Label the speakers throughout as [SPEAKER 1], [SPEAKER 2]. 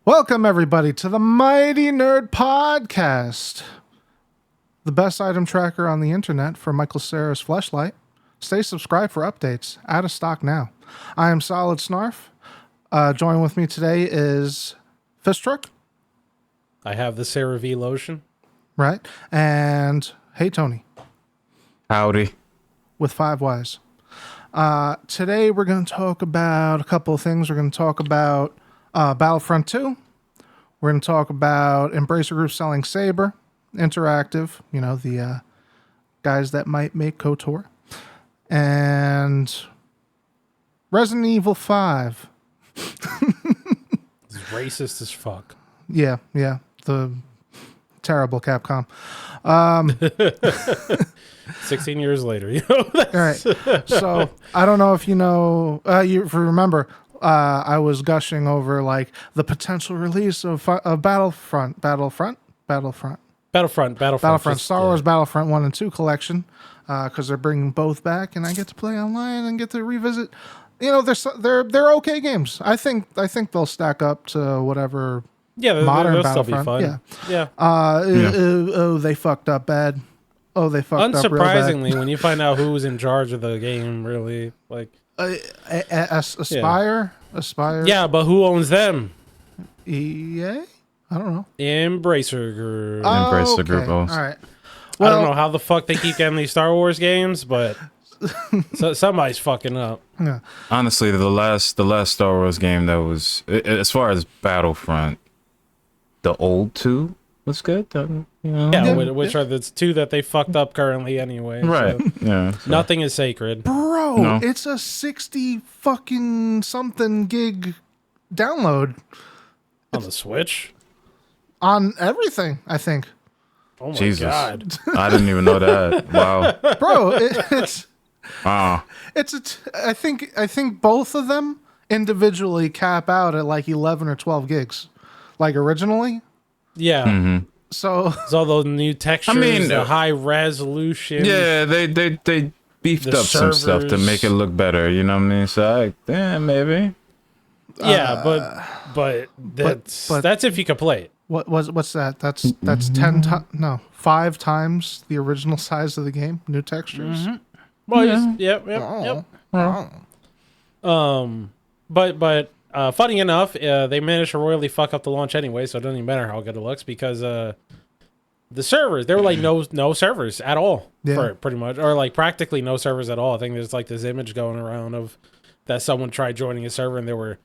[SPEAKER 1] Welcome, everybody, to the Mighty Nerd Podcast, the best item tracker on the internet for Michael Cera's Fleshlight. Stay subscribed for updates. Out of stock now. I am Solid Snarf. Joining with me today is FistTruck.
[SPEAKER 2] I have the CeraVe lotion.
[SPEAKER 1] Right. And HeyyyyyTony.
[SPEAKER 3] Howdy.
[SPEAKER 1] With 5 Ys. Today we're going to talk about a couple of things. We're going to talk about Battlefront 2. We're going to talk about Embracer Group selling Saber Interactive, you know, the guys that might make KOTOR. And Resident Evil 5.
[SPEAKER 2] It's racist as fuck.
[SPEAKER 1] Yeah. The terrible Capcom.
[SPEAKER 2] 16 years later, you know?
[SPEAKER 1] All right. So I don't know if you know, you remember, I was gushing over like the potential release of Battlefront, Star Wars Battlefront 1 and 2 collection, because they're bringing both back, and I get to play online and get to revisit. You know, they're okay games. I think they'll stack up to whatever.
[SPEAKER 2] Yeah,
[SPEAKER 1] modern
[SPEAKER 2] they'll still be
[SPEAKER 1] Battlefront.
[SPEAKER 2] fun. Yeah.
[SPEAKER 1] Oh, they fucked up bad. Oh, they fucked up real bad.
[SPEAKER 2] Unsurprisingly, when you find out who's in charge of the game, really, like
[SPEAKER 1] Aspire.
[SPEAKER 2] Yeah, but who owns them?
[SPEAKER 1] EA? I don't know.
[SPEAKER 2] Embracer Group.
[SPEAKER 3] Embracer Group.
[SPEAKER 1] All right.
[SPEAKER 2] I don't know how the fuck they keep getting these Star Wars games, but somebody's fucking up.
[SPEAKER 1] Yeah.
[SPEAKER 3] Honestly, the last Star Wars game that was, as far as Battlefront, the old 2 was good. You know?
[SPEAKER 2] Yeah, which are the 2 that they fucked up currently anyway.
[SPEAKER 3] Right.
[SPEAKER 2] So
[SPEAKER 3] Yeah. So.
[SPEAKER 2] nothing is sacred.
[SPEAKER 1] Bro,
[SPEAKER 3] No.
[SPEAKER 1] it's a 60 fucking something gig download
[SPEAKER 2] On the Switch?
[SPEAKER 1] on everything, I think.
[SPEAKER 2] Oh my
[SPEAKER 3] Jesus.
[SPEAKER 2] god.
[SPEAKER 3] I didn't even know that. Wow.
[SPEAKER 1] Bro, it's
[SPEAKER 3] Wow.
[SPEAKER 1] I think both of them individually cap out at like 11 or 12 gigs. Like originally.
[SPEAKER 2] Yeah.
[SPEAKER 3] Mm-hmm.
[SPEAKER 1] So
[SPEAKER 2] It's all those new textures, the high resolution.
[SPEAKER 3] Yeah, they beefed
[SPEAKER 2] The
[SPEAKER 3] up some stuff to
[SPEAKER 2] servers.
[SPEAKER 3] make it look better. You know what I mean? So, maybe.
[SPEAKER 2] Yeah, but that's if you can play it.
[SPEAKER 1] what's that? That's 5 times the original size of the game. New textures.
[SPEAKER 2] Well, yep. But funny enough, they managed to royally fuck up the launch anyway, so it doesn't even matter how good it looks because the servers, there were like no servers at all, for pretty much, or like practically no servers at all. I think there's like this image going around of that someone tried joining a server and there were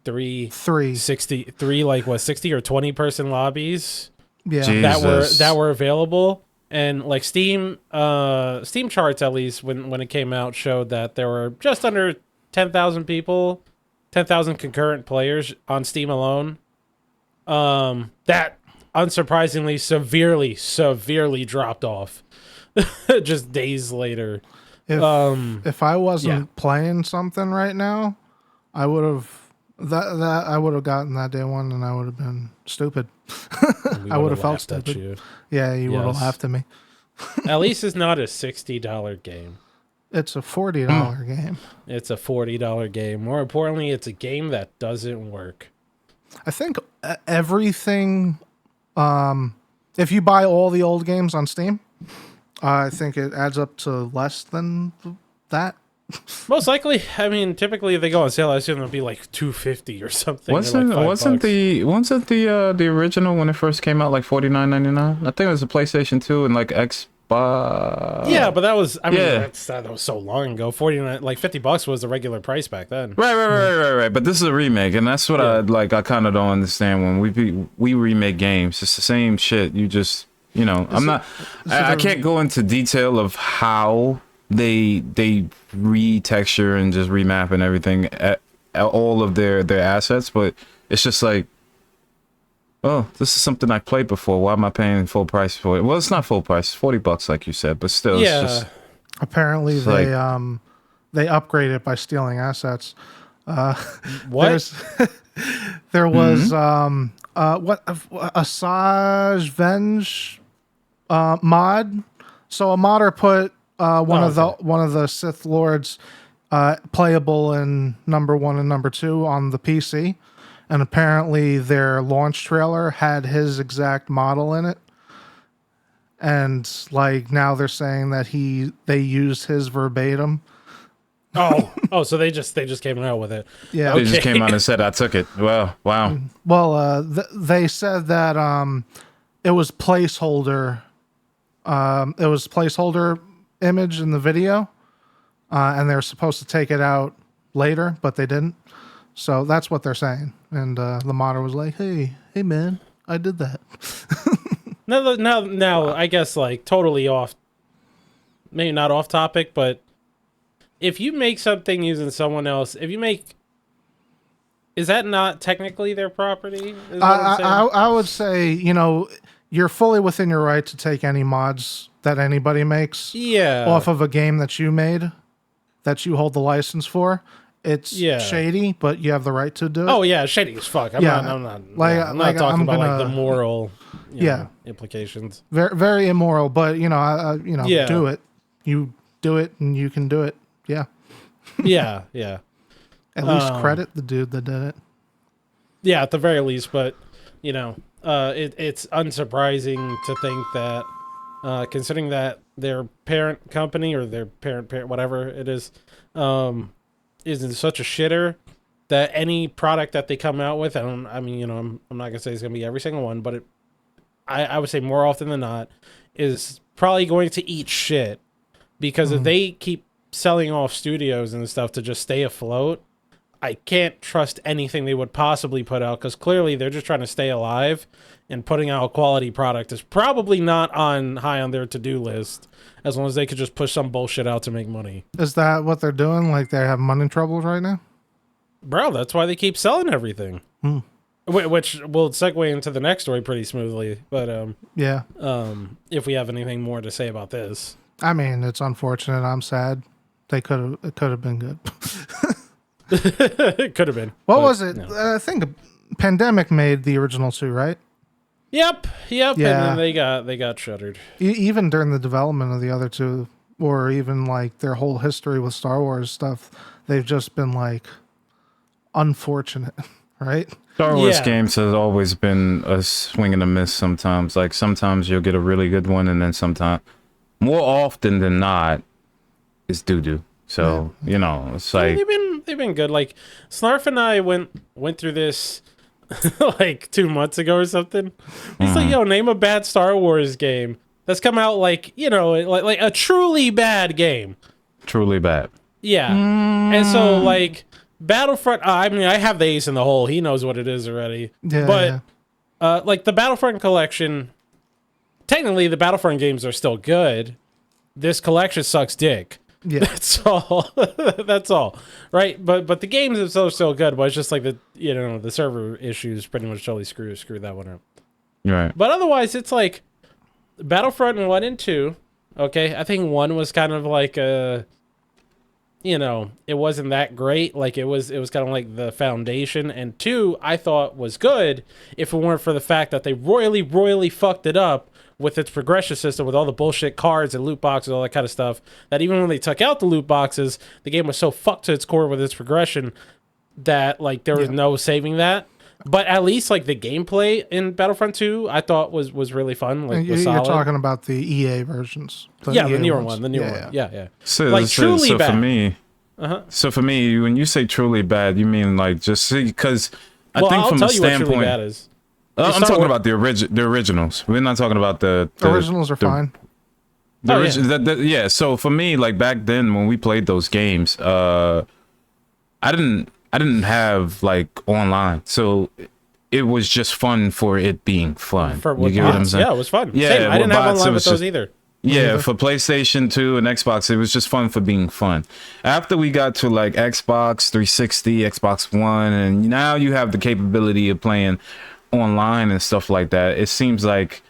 [SPEAKER 2] 63 like 60 or 20 person lobbies that were available. And like Steam charts, at least when it came out, showed that there were just under 10,000 people, 10,000 concurrent players on Steam alone. That unsurprisingly severely dropped off just days later.
[SPEAKER 1] If I wasn't playing something right now, I would have I would have gotten that day one, and I would have been stupid. I would have felt stupid.
[SPEAKER 2] You.
[SPEAKER 1] Yeah, you would have laughed at me.
[SPEAKER 2] At least it's not a $60 game.
[SPEAKER 1] It's a $40 game.
[SPEAKER 2] It's a $40 game. More importantly, it's a game that doesn't work.
[SPEAKER 1] I think everything. If you buy all the old games on Steam, I think it adds up to less than that.
[SPEAKER 2] Most likely. I mean, typically if they go on sale, I assume it'll be like $250 or something.
[SPEAKER 3] Wasn't
[SPEAKER 2] $5.
[SPEAKER 3] the original when it first came out like $49.99? I think it was a PlayStation 2 and like Xbox.
[SPEAKER 2] Yeah, but that was that was so long ago. $50 was the regular price back then.
[SPEAKER 3] Right. But this is a remake, and that's what I kind of don't understand when we remake games. It's the same shit. You just I can't go into detail of how they retexture and just remap and everything at all of their assets, but it's just like, oh, this is something I played before. Why am I paying full price for it? Well, it's not full price, $40 like you said, but still,
[SPEAKER 2] yeah.
[SPEAKER 3] It's just,
[SPEAKER 1] apparently they upgrade it by stealing assets.
[SPEAKER 2] What?
[SPEAKER 1] There was Asajj Vengeance mod. So a modder put one of the Sith Lords playable in number 1 and number 2 on the PC, and apparently their launch trailer had his exact model in it. And like now they're saying that they used his verbatim.
[SPEAKER 2] Oh, so they just came out with it.
[SPEAKER 1] Yeah,
[SPEAKER 3] They just came out and said, "I took it." Well, wow.
[SPEAKER 1] Well, they said that it was placeholder. It was placeholder image in the video, and they're supposed to take it out later, but they didn't. So that's what they're saying. And the modder was like, "Hey, man, I did that."
[SPEAKER 2] Now, I guess like totally off, maybe not off topic, but if you make something using someone else, is that not technically their property?
[SPEAKER 1] I would say, you're fully within your right to take any mods that anybody makes off of a game that you made, that you hold the license for. It's shady, but you have the right to do it.
[SPEAKER 2] Oh yeah, shady as fuck. I'm not talking about the moral implications.
[SPEAKER 1] Very, very immoral, but do it. You do it and you can do it. Yeah.
[SPEAKER 2] Yeah.
[SPEAKER 1] At least credit the dude that did it.
[SPEAKER 2] Yeah, at the very least, but it's unsurprising to think that considering that their parent company or their parent whatever it is in such a shitter that any product that they come out with, I'm not gonna say it's gonna be every single one, but I would say more often than not is probably going to eat shit, because if they keep selling off studios and stuff to just stay afloat, I can't trust anything they would possibly put out, because clearly they're just trying to stay alive, and putting out a quality product is probably not high on their to-do list, as long as they could just push some bullshit out to make money.
[SPEAKER 1] Is that what they're doing? Like they have money troubles right now?
[SPEAKER 2] Bro, that's why they keep selling everything. Which will segue into the next story pretty smoothly. But if we have anything more to say about this.
[SPEAKER 1] I mean, it's unfortunate. I'm sad. It could have been good.
[SPEAKER 2] It could have been.
[SPEAKER 1] What was it? I think Pandemic made the original 2, right?
[SPEAKER 2] Yep.
[SPEAKER 1] Yeah.
[SPEAKER 2] And then they got shuttered.
[SPEAKER 1] Even during the development of the other 2, or even like their whole history with Star Wars stuff, they've just been like unfortunate, right?
[SPEAKER 3] Star Wars games has always been a swing and a miss sometimes. Like sometimes you'll get a really good one, and then sometimes, more often than not, it's doo-doo. So, it's like...
[SPEAKER 2] They've been good. Like, Snarf and I went through this like 2 months ago or something. He's like, name a bad Star Wars game that's come out like a truly bad game.
[SPEAKER 3] Truly bad.
[SPEAKER 2] Yeah. And so, like, Battlefront, I have the ace in the hole. He knows what it is already.
[SPEAKER 1] Yeah.
[SPEAKER 2] But, like, the Battlefront collection, technically the Battlefront games are still good. This collection sucks dick.
[SPEAKER 1] Yeah.
[SPEAKER 2] That's all. That's all. Right? But the games themselves are still good, but it's just like the server issues pretty much totally screw that one up.
[SPEAKER 3] Right.
[SPEAKER 2] But otherwise, it's like Battlefront 1 and 2. Okay, I think 1 was kind of like it wasn't that great. Like it was kind of like the foundation. And 2, I thought was good if it weren't for the fact that they royally fucked it up with its progression system, with all the bullshit cards and loot boxes, all that kind of stuff, that even when they took out the loot boxes, the game was so fucked to its core with its progression that like there was no saving that. But at least like the gameplay in Battlefront 2, I thought was really fun. Like
[SPEAKER 1] you're talking about the EA versions.
[SPEAKER 2] The newer one. Yeah.
[SPEAKER 3] So,
[SPEAKER 2] like truly bad.
[SPEAKER 3] So for me, when you say truly bad, you mean like just see, because I think from a standpoint,
[SPEAKER 2] bad is.
[SPEAKER 3] I'm talking about the originals. We're not talking about the
[SPEAKER 1] originals are fine.
[SPEAKER 3] Yeah. So for me, like back then when we played those games, I didn't have like online, so it was just fun for it being fun.
[SPEAKER 2] You get what I'm saying? Yeah, it was fun. Yeah, same. I didn't have online with those either.
[SPEAKER 3] Yeah, for PlayStation 2 and Xbox, it was just fun for being fun. After we got to like Xbox 360, Xbox One, and now you have the capability of playing online and stuff like that, it seems like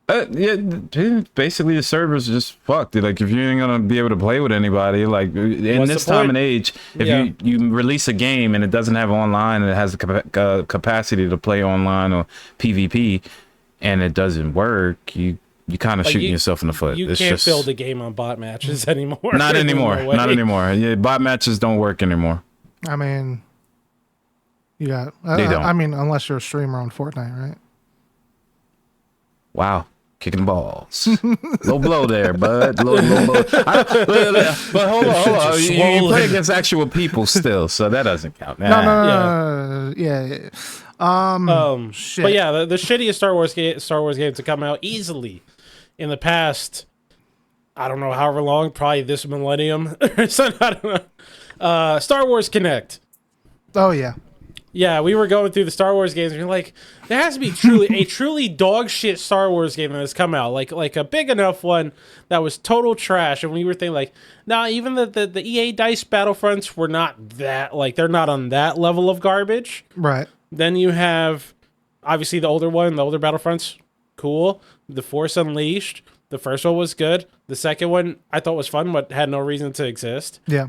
[SPEAKER 3] basically the servers are just fucked. Like if you ain't gonna be able to play with anybody, like in this time and age, if you release a game and it doesn't have online and it has the capacity to play online or PvP and it doesn't work, you kind of shooting yourself in the foot.
[SPEAKER 2] You can't build a game on bot matches anymore.
[SPEAKER 3] Not anymore. Not anymore. Yeah, bot matches don't work anymore.
[SPEAKER 1] I mean, You got.
[SPEAKER 3] They don't.
[SPEAKER 1] I mean, unless you're a streamer on Fortnite, right?
[SPEAKER 3] Wow. Kicking balls. Low blow there, bud. Low blow. But hold on. You play against actual people still, so that doesn't count.
[SPEAKER 1] No. Yeah. Shit.
[SPEAKER 2] But yeah, the shittiest Star Wars game to come out easily in the past, I don't know however long, probably this millennium. So, I don't know. Star Wars Connect.
[SPEAKER 1] Oh yeah.
[SPEAKER 2] Yeah, we were going through the Star Wars games and we're like, there has to be a truly dog shit Star Wars game that has come out. Like a big enough one that was total trash. And we were thinking like, nah, even the EA Dice Battlefronts were not that, like, they're not on that level of garbage.
[SPEAKER 1] Right.
[SPEAKER 2] Then you have, obviously, the older Battlefronts, cool. The Force Unleashed, the first one was good. The second one I thought was fun, but had no reason to exist.
[SPEAKER 1] Yeah.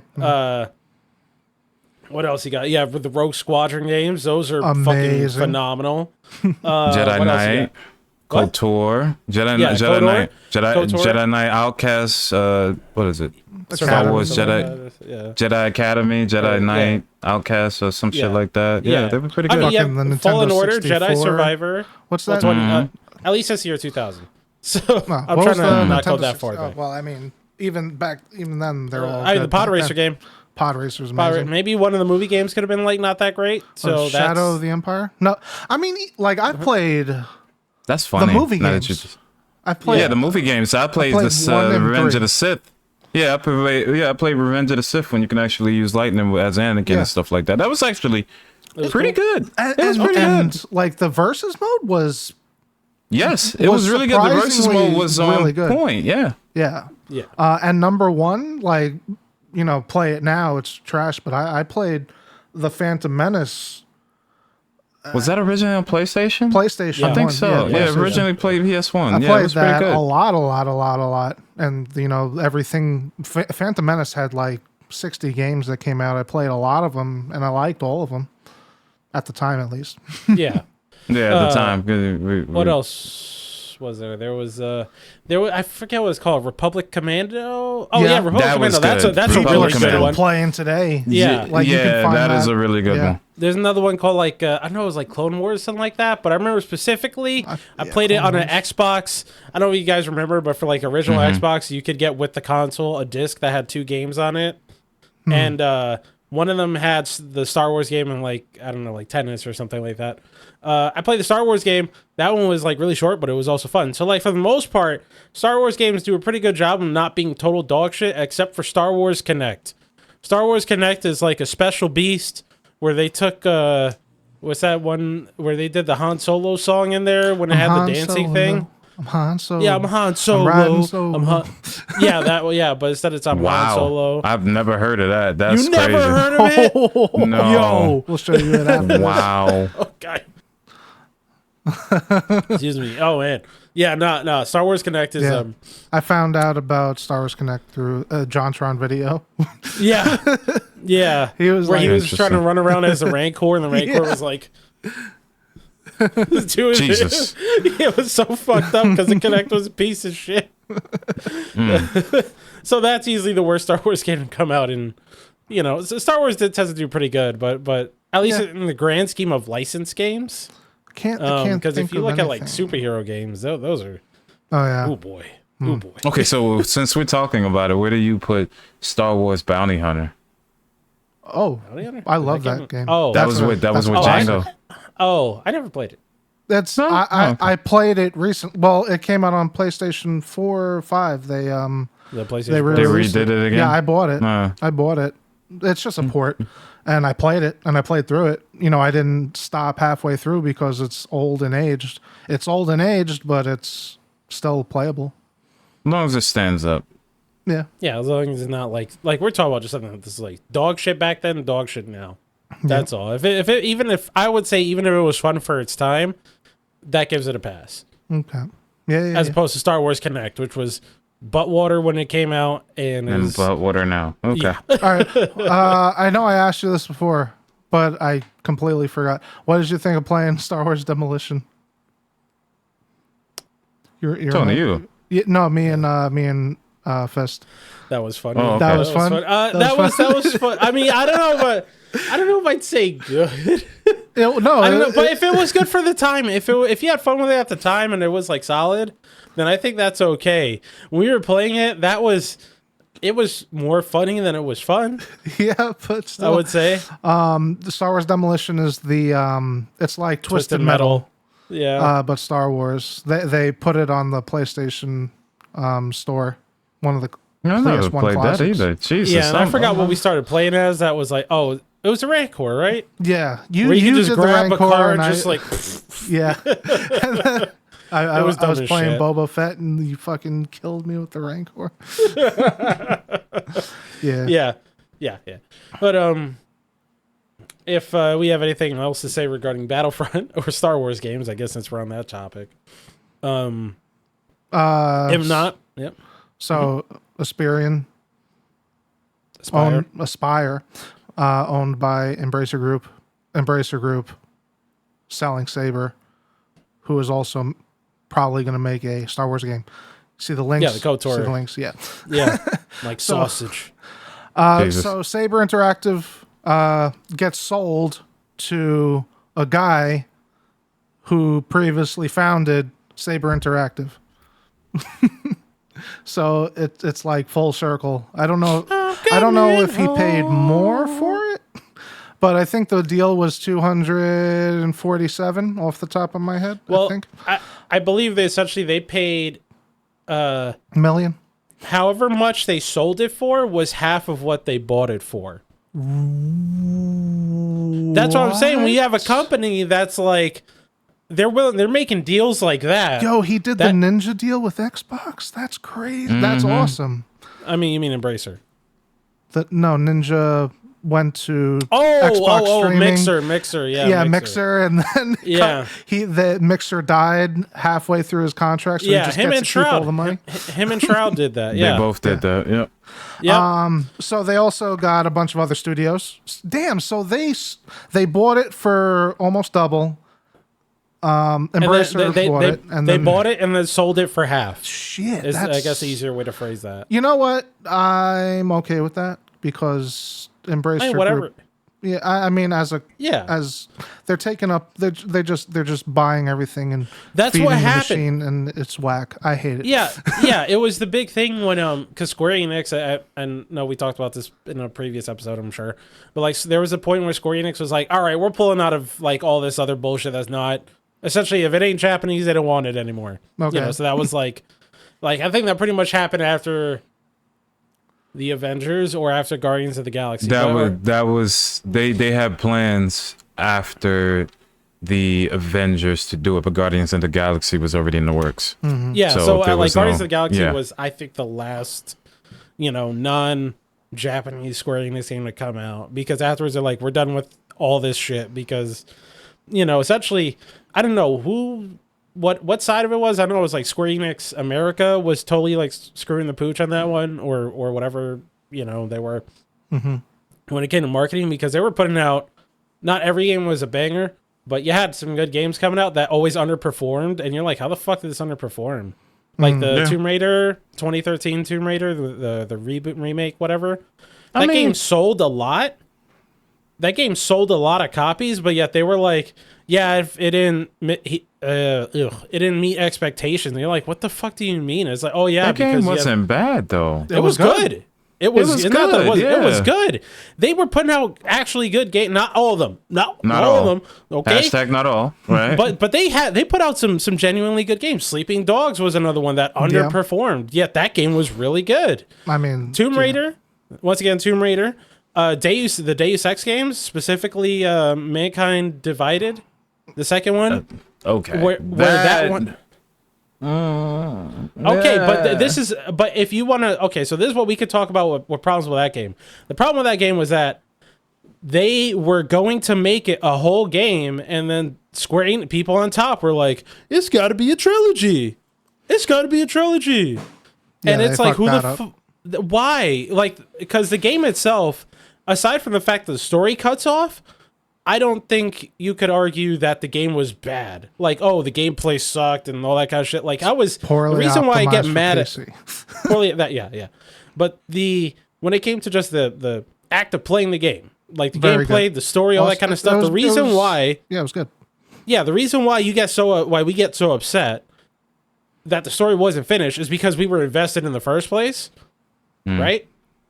[SPEAKER 2] What else you got? Yeah, with the Rogue Squadron games, those are fucking phenomenal.
[SPEAKER 3] Jedi Knight, KOTOR, Jedi Knight Outcast. What is it? Star Wars Jedi Academy, Jedi Knight Outcast, or some shit like that. Yeah, they were pretty good.
[SPEAKER 2] I mean, Fallen Order, Jedi Survivor.
[SPEAKER 1] What's that?
[SPEAKER 2] At least that's the year 2000. So I'm trying to not go that far back.
[SPEAKER 1] Well, I mean, even then, they're all.
[SPEAKER 2] The Pod Racer game.
[SPEAKER 1] Pod Racer's amazing.
[SPEAKER 2] Maybe one of the movie games could have been like not that great. So
[SPEAKER 1] Shadow of the Empire. No, I mean, like I played.
[SPEAKER 3] That's funny.
[SPEAKER 1] The movie games. I played.
[SPEAKER 3] The movie games. I played this Revenge of the Sith. Yeah, I played Revenge of the Sith when you can actually use lightning as Anakin and stuff like that. That was actually pretty good. It was pretty good.
[SPEAKER 1] Like the versus mode was.
[SPEAKER 3] Yes, it was really good. The versus mode was really good. Point. Yeah.
[SPEAKER 1] And number one, like. Play it now. It's trash, but I played The Phantom Menace.
[SPEAKER 3] Was that originally on PlayStation?
[SPEAKER 1] PlayStation.
[SPEAKER 3] I think so. Yeah, originally played PS1.
[SPEAKER 1] I played that a lot. And, everything. Phantom Menace had like 60 games that came out. I played a lot of them, and I liked all of them. At the time, at least.
[SPEAKER 2] Yeah.
[SPEAKER 3] Yeah, at the time.
[SPEAKER 2] What else was there? There was I forget what it's called. Republic Commando. Oh yeah, Republic Commando. That's a really good one.
[SPEAKER 1] Playing today.
[SPEAKER 2] Yeah,
[SPEAKER 1] like you can find
[SPEAKER 3] that is a really good one.
[SPEAKER 2] There's another one called I don't know, it was like Clone Wars or something like that. But I remember specifically, I played it on an Xbox. I don't know if you guys remember, but for like original Xbox, you could get with the console a disc that had 2 games on it, and one of them had the Star Wars game in like 10 minutes or something like that. I played the Star Wars game. That one was like really short, but it was also fun. So like for the most part, Star Wars games do a pretty good job of not being total dog shit, except for Star Wars Connect. Star Wars Connect is like a special beast where they took what's that one where they did the Han Solo song in there when it had the dancing thing.
[SPEAKER 1] I'm Han Solo.
[SPEAKER 2] Yeah, I'm Han Solo. I'm Han. Yeah, but instead it's Han Solo.
[SPEAKER 3] I've never heard of that. That's
[SPEAKER 2] you never heard of it?
[SPEAKER 3] No.
[SPEAKER 2] Yo,
[SPEAKER 1] we'll show you that after.
[SPEAKER 3] Wow.
[SPEAKER 2] Okay. Excuse me. Oh man. Yeah, no. Star Wars Connect is
[SPEAKER 1] I found out about Star Wars Connect through a JonTron video.
[SPEAKER 2] Yeah.
[SPEAKER 1] He was
[SPEAKER 2] trying to run around as a Rancor, and the Rancor was like
[SPEAKER 3] Jesus.
[SPEAKER 2] It was so fucked up because the Connect was a piece of shit. So that's easily the worst Star Wars game to come out in. Star Wars tends to do pretty good, but at least in the grand scheme of licensed games.
[SPEAKER 1] Can't
[SPEAKER 2] because if you look at like superhero games, those are oh boy.
[SPEAKER 3] Okay, so since we're talking about it, where do you put Star Wars Bounty Hunter?
[SPEAKER 1] Oh, I love that game.
[SPEAKER 2] Oh,
[SPEAKER 3] that was with Django.
[SPEAKER 2] I never played it.
[SPEAKER 1] That's I played it recently. Well, it came out on PlayStation 4 or 5. They
[SPEAKER 3] redid it again.
[SPEAKER 1] Yeah, I bought it. I bought it. It's just a port. And I played it, and I played through it. I didn't stop halfway through because it's old and aged. It's old and aged, but it's still playable.
[SPEAKER 3] As long as it stands up.
[SPEAKER 1] Yeah.
[SPEAKER 2] Yeah, as long as it's not like we're talking about just something that is like dog shit back then, dog shit now. That's all. If it I would say even if it was fun for its time, that gives it a pass.
[SPEAKER 1] Okay. Yeah.
[SPEAKER 2] As opposed to Star Wars Connect, which was butt water when it came out and
[SPEAKER 3] butt water now. Okay.
[SPEAKER 1] Yeah. All right. I know I asked you this before, but I completely forgot. What did you think of playing Star Wars Demolition? You're
[SPEAKER 3] Tony, you.
[SPEAKER 1] Yeah, no, me and Fist.
[SPEAKER 2] That was funny.
[SPEAKER 3] Oh, okay.
[SPEAKER 1] That was fun.
[SPEAKER 2] That was fun. I mean, I don't know if I'd say good.
[SPEAKER 1] No,
[SPEAKER 2] I don't know, but if it was good for the time, if you had fun with it at the time and it was like solid, then I think that's okay. When we were playing it, it was more funny than it was fun.
[SPEAKER 1] Yeah, but still,
[SPEAKER 2] I would say.
[SPEAKER 1] The Star Wars Demolition is it's like Twisted Metal.
[SPEAKER 2] Yeah.
[SPEAKER 1] But Star Wars. They put it on the PlayStation store. One of the
[SPEAKER 3] I never
[SPEAKER 1] PS1
[SPEAKER 3] played
[SPEAKER 1] classics.
[SPEAKER 3] that either. Jesus.
[SPEAKER 2] Yeah, and I forgot what we started playing as. That was like, it was a Rancor, right?
[SPEAKER 1] Yeah,
[SPEAKER 2] Where you
[SPEAKER 1] did
[SPEAKER 2] just
[SPEAKER 1] the
[SPEAKER 2] grab a
[SPEAKER 1] Rancor
[SPEAKER 2] car and
[SPEAKER 1] I-
[SPEAKER 2] just like,
[SPEAKER 1] yeah. And then I was
[SPEAKER 2] dumb as
[SPEAKER 1] playing
[SPEAKER 2] shit.
[SPEAKER 1] Boba Fett and you fucking killed me with the Rancor. Yeah.
[SPEAKER 2] yeah. But if we have anything else to say regarding Battlefront or Star Wars games, I guess since we're on that topic. If not, yep.
[SPEAKER 1] So Aspire, owned by Embracer Group, selling Saber, who is also probably going to make a Star Wars game. See the links?
[SPEAKER 2] Yeah, the KOTOR.
[SPEAKER 1] See the links? Yeah.
[SPEAKER 2] Yeah, like sausage.
[SPEAKER 1] So Saber Interactive gets sold to a guy who previously founded Saber Interactive. So it's like full circle. I don't know. I don't know if he paid more for it, but I think the deal was 247 off the top of my head.
[SPEAKER 2] Well,
[SPEAKER 1] I think
[SPEAKER 2] I believe they paid
[SPEAKER 1] million.
[SPEAKER 2] however much they sold it for was half of what they bought it for. That's what I'm saying. We have a company that's like they're making deals like that.
[SPEAKER 1] Yo, he did the Ninja deal with Xbox. That's crazy.
[SPEAKER 3] Mm-hmm.
[SPEAKER 1] That's awesome.
[SPEAKER 2] I mean, you mean Embracer?
[SPEAKER 1] Ninja went to Xbox streaming.
[SPEAKER 2] Mixer,
[SPEAKER 1] Yeah, Mixer, and then the Mixer died halfway through his contract, so he just
[SPEAKER 2] him
[SPEAKER 1] gets
[SPEAKER 2] and
[SPEAKER 1] to keep all
[SPEAKER 2] Shroud.
[SPEAKER 1] the money.
[SPEAKER 2] Him and Shroud did that. Yeah,
[SPEAKER 3] They both did that. Yep.
[SPEAKER 2] yeah.
[SPEAKER 1] So they also got a bunch of other studios. Damn, so they bought it for almost double. Embracer bought it, and
[SPEAKER 2] they
[SPEAKER 1] then
[SPEAKER 2] bought it and then sold it for half.
[SPEAKER 1] shit.
[SPEAKER 2] Is I
[SPEAKER 1] That's,
[SPEAKER 2] guess the easier way to phrase that.
[SPEAKER 1] you know what? I'm okay with that because Embracer
[SPEAKER 2] Whatever.
[SPEAKER 1] Group. Yeah, I mean, as they're taking up, they're just buying everything and
[SPEAKER 2] That's
[SPEAKER 1] feeding
[SPEAKER 2] what
[SPEAKER 1] the
[SPEAKER 2] happened.
[SPEAKER 1] machine, and it's whack. I hate it.
[SPEAKER 2] Yeah, it was the big thing when because Square Enix, and no, we talked about this in a previous episode, I'm sure, but like there was a point where Square Enix was like, all right, we're pulling out of like all this other bullshit that's not essentially if it ain't Japanese, they don't want it anymore.
[SPEAKER 1] Okay.
[SPEAKER 2] So that was like I think that pretty much happened after the Avengers or after Guardians of the Galaxy.
[SPEAKER 3] That was they had plans after the Avengers to do it, but Guardians of the Galaxy was already in the works.
[SPEAKER 1] Mm-hmm.
[SPEAKER 2] Yeah,
[SPEAKER 3] So
[SPEAKER 2] so
[SPEAKER 3] there
[SPEAKER 2] like
[SPEAKER 3] was
[SPEAKER 2] Guardians
[SPEAKER 3] no-
[SPEAKER 2] of the Galaxy
[SPEAKER 3] yeah.
[SPEAKER 2] was, I think, the last, non-Japanese Square Enix game to come out, because afterwards they're like, we're done with all this shit, because, essentially, I don't know what side of it was. I know it was like Square Enix America was totally like screwing the pooch on that one, or whatever, they were when it came to marketing, because they were putting out, not every game was a banger, but you had some good games coming out that always underperformed, and you're like, how the fuck did this underperform? Like the Tomb Raider, 2013 Tomb Raider, the reboot remake, whatever. That game sold a lot. That game sold a lot of copies, but yet they were like, yeah, if it didn't it didn't meet expectations. And you're like, what the fuck do you mean? It's like, oh yeah,
[SPEAKER 3] That game wasn't bad though.
[SPEAKER 2] It was good. It was good. It was good. They were putting out actually good games. Not all of them. Not all of them. Okay.
[SPEAKER 3] Hashtag not all. Right.
[SPEAKER 2] But they put out some genuinely good games. Sleeping Dogs was another one that underperformed. Yet that game was really good.
[SPEAKER 1] I mean,
[SPEAKER 2] Tomb Raider. Once again, Tomb Raider. The Deus Ex games, specifically Mankind Divided, the second one.
[SPEAKER 3] Okay.
[SPEAKER 2] Where that one. Okay, but if you want to, so this is what we could talk about what problems with that game. The problem with that game was that they were going to make it a whole game, and then Square Enix people on top were like, it's got to be a trilogy. It's got to be a trilogy. And it's like, who why? Like, because the game itself, aside from the fact that the story cuts off, I don't think you could argue that the game was bad. Like, oh, the gameplay sucked and all that kind of shit. Like, I was
[SPEAKER 1] poorly
[SPEAKER 2] the reason why I get mad
[SPEAKER 1] PC.
[SPEAKER 2] at poorly that yeah. But when it came to just the act of playing the game, like the gameplay, the story, all that kind of stuff, the reason why
[SPEAKER 1] it was good.
[SPEAKER 2] Yeah, the reason why we get so upset that the story wasn't finished is because we were invested in the first place, right?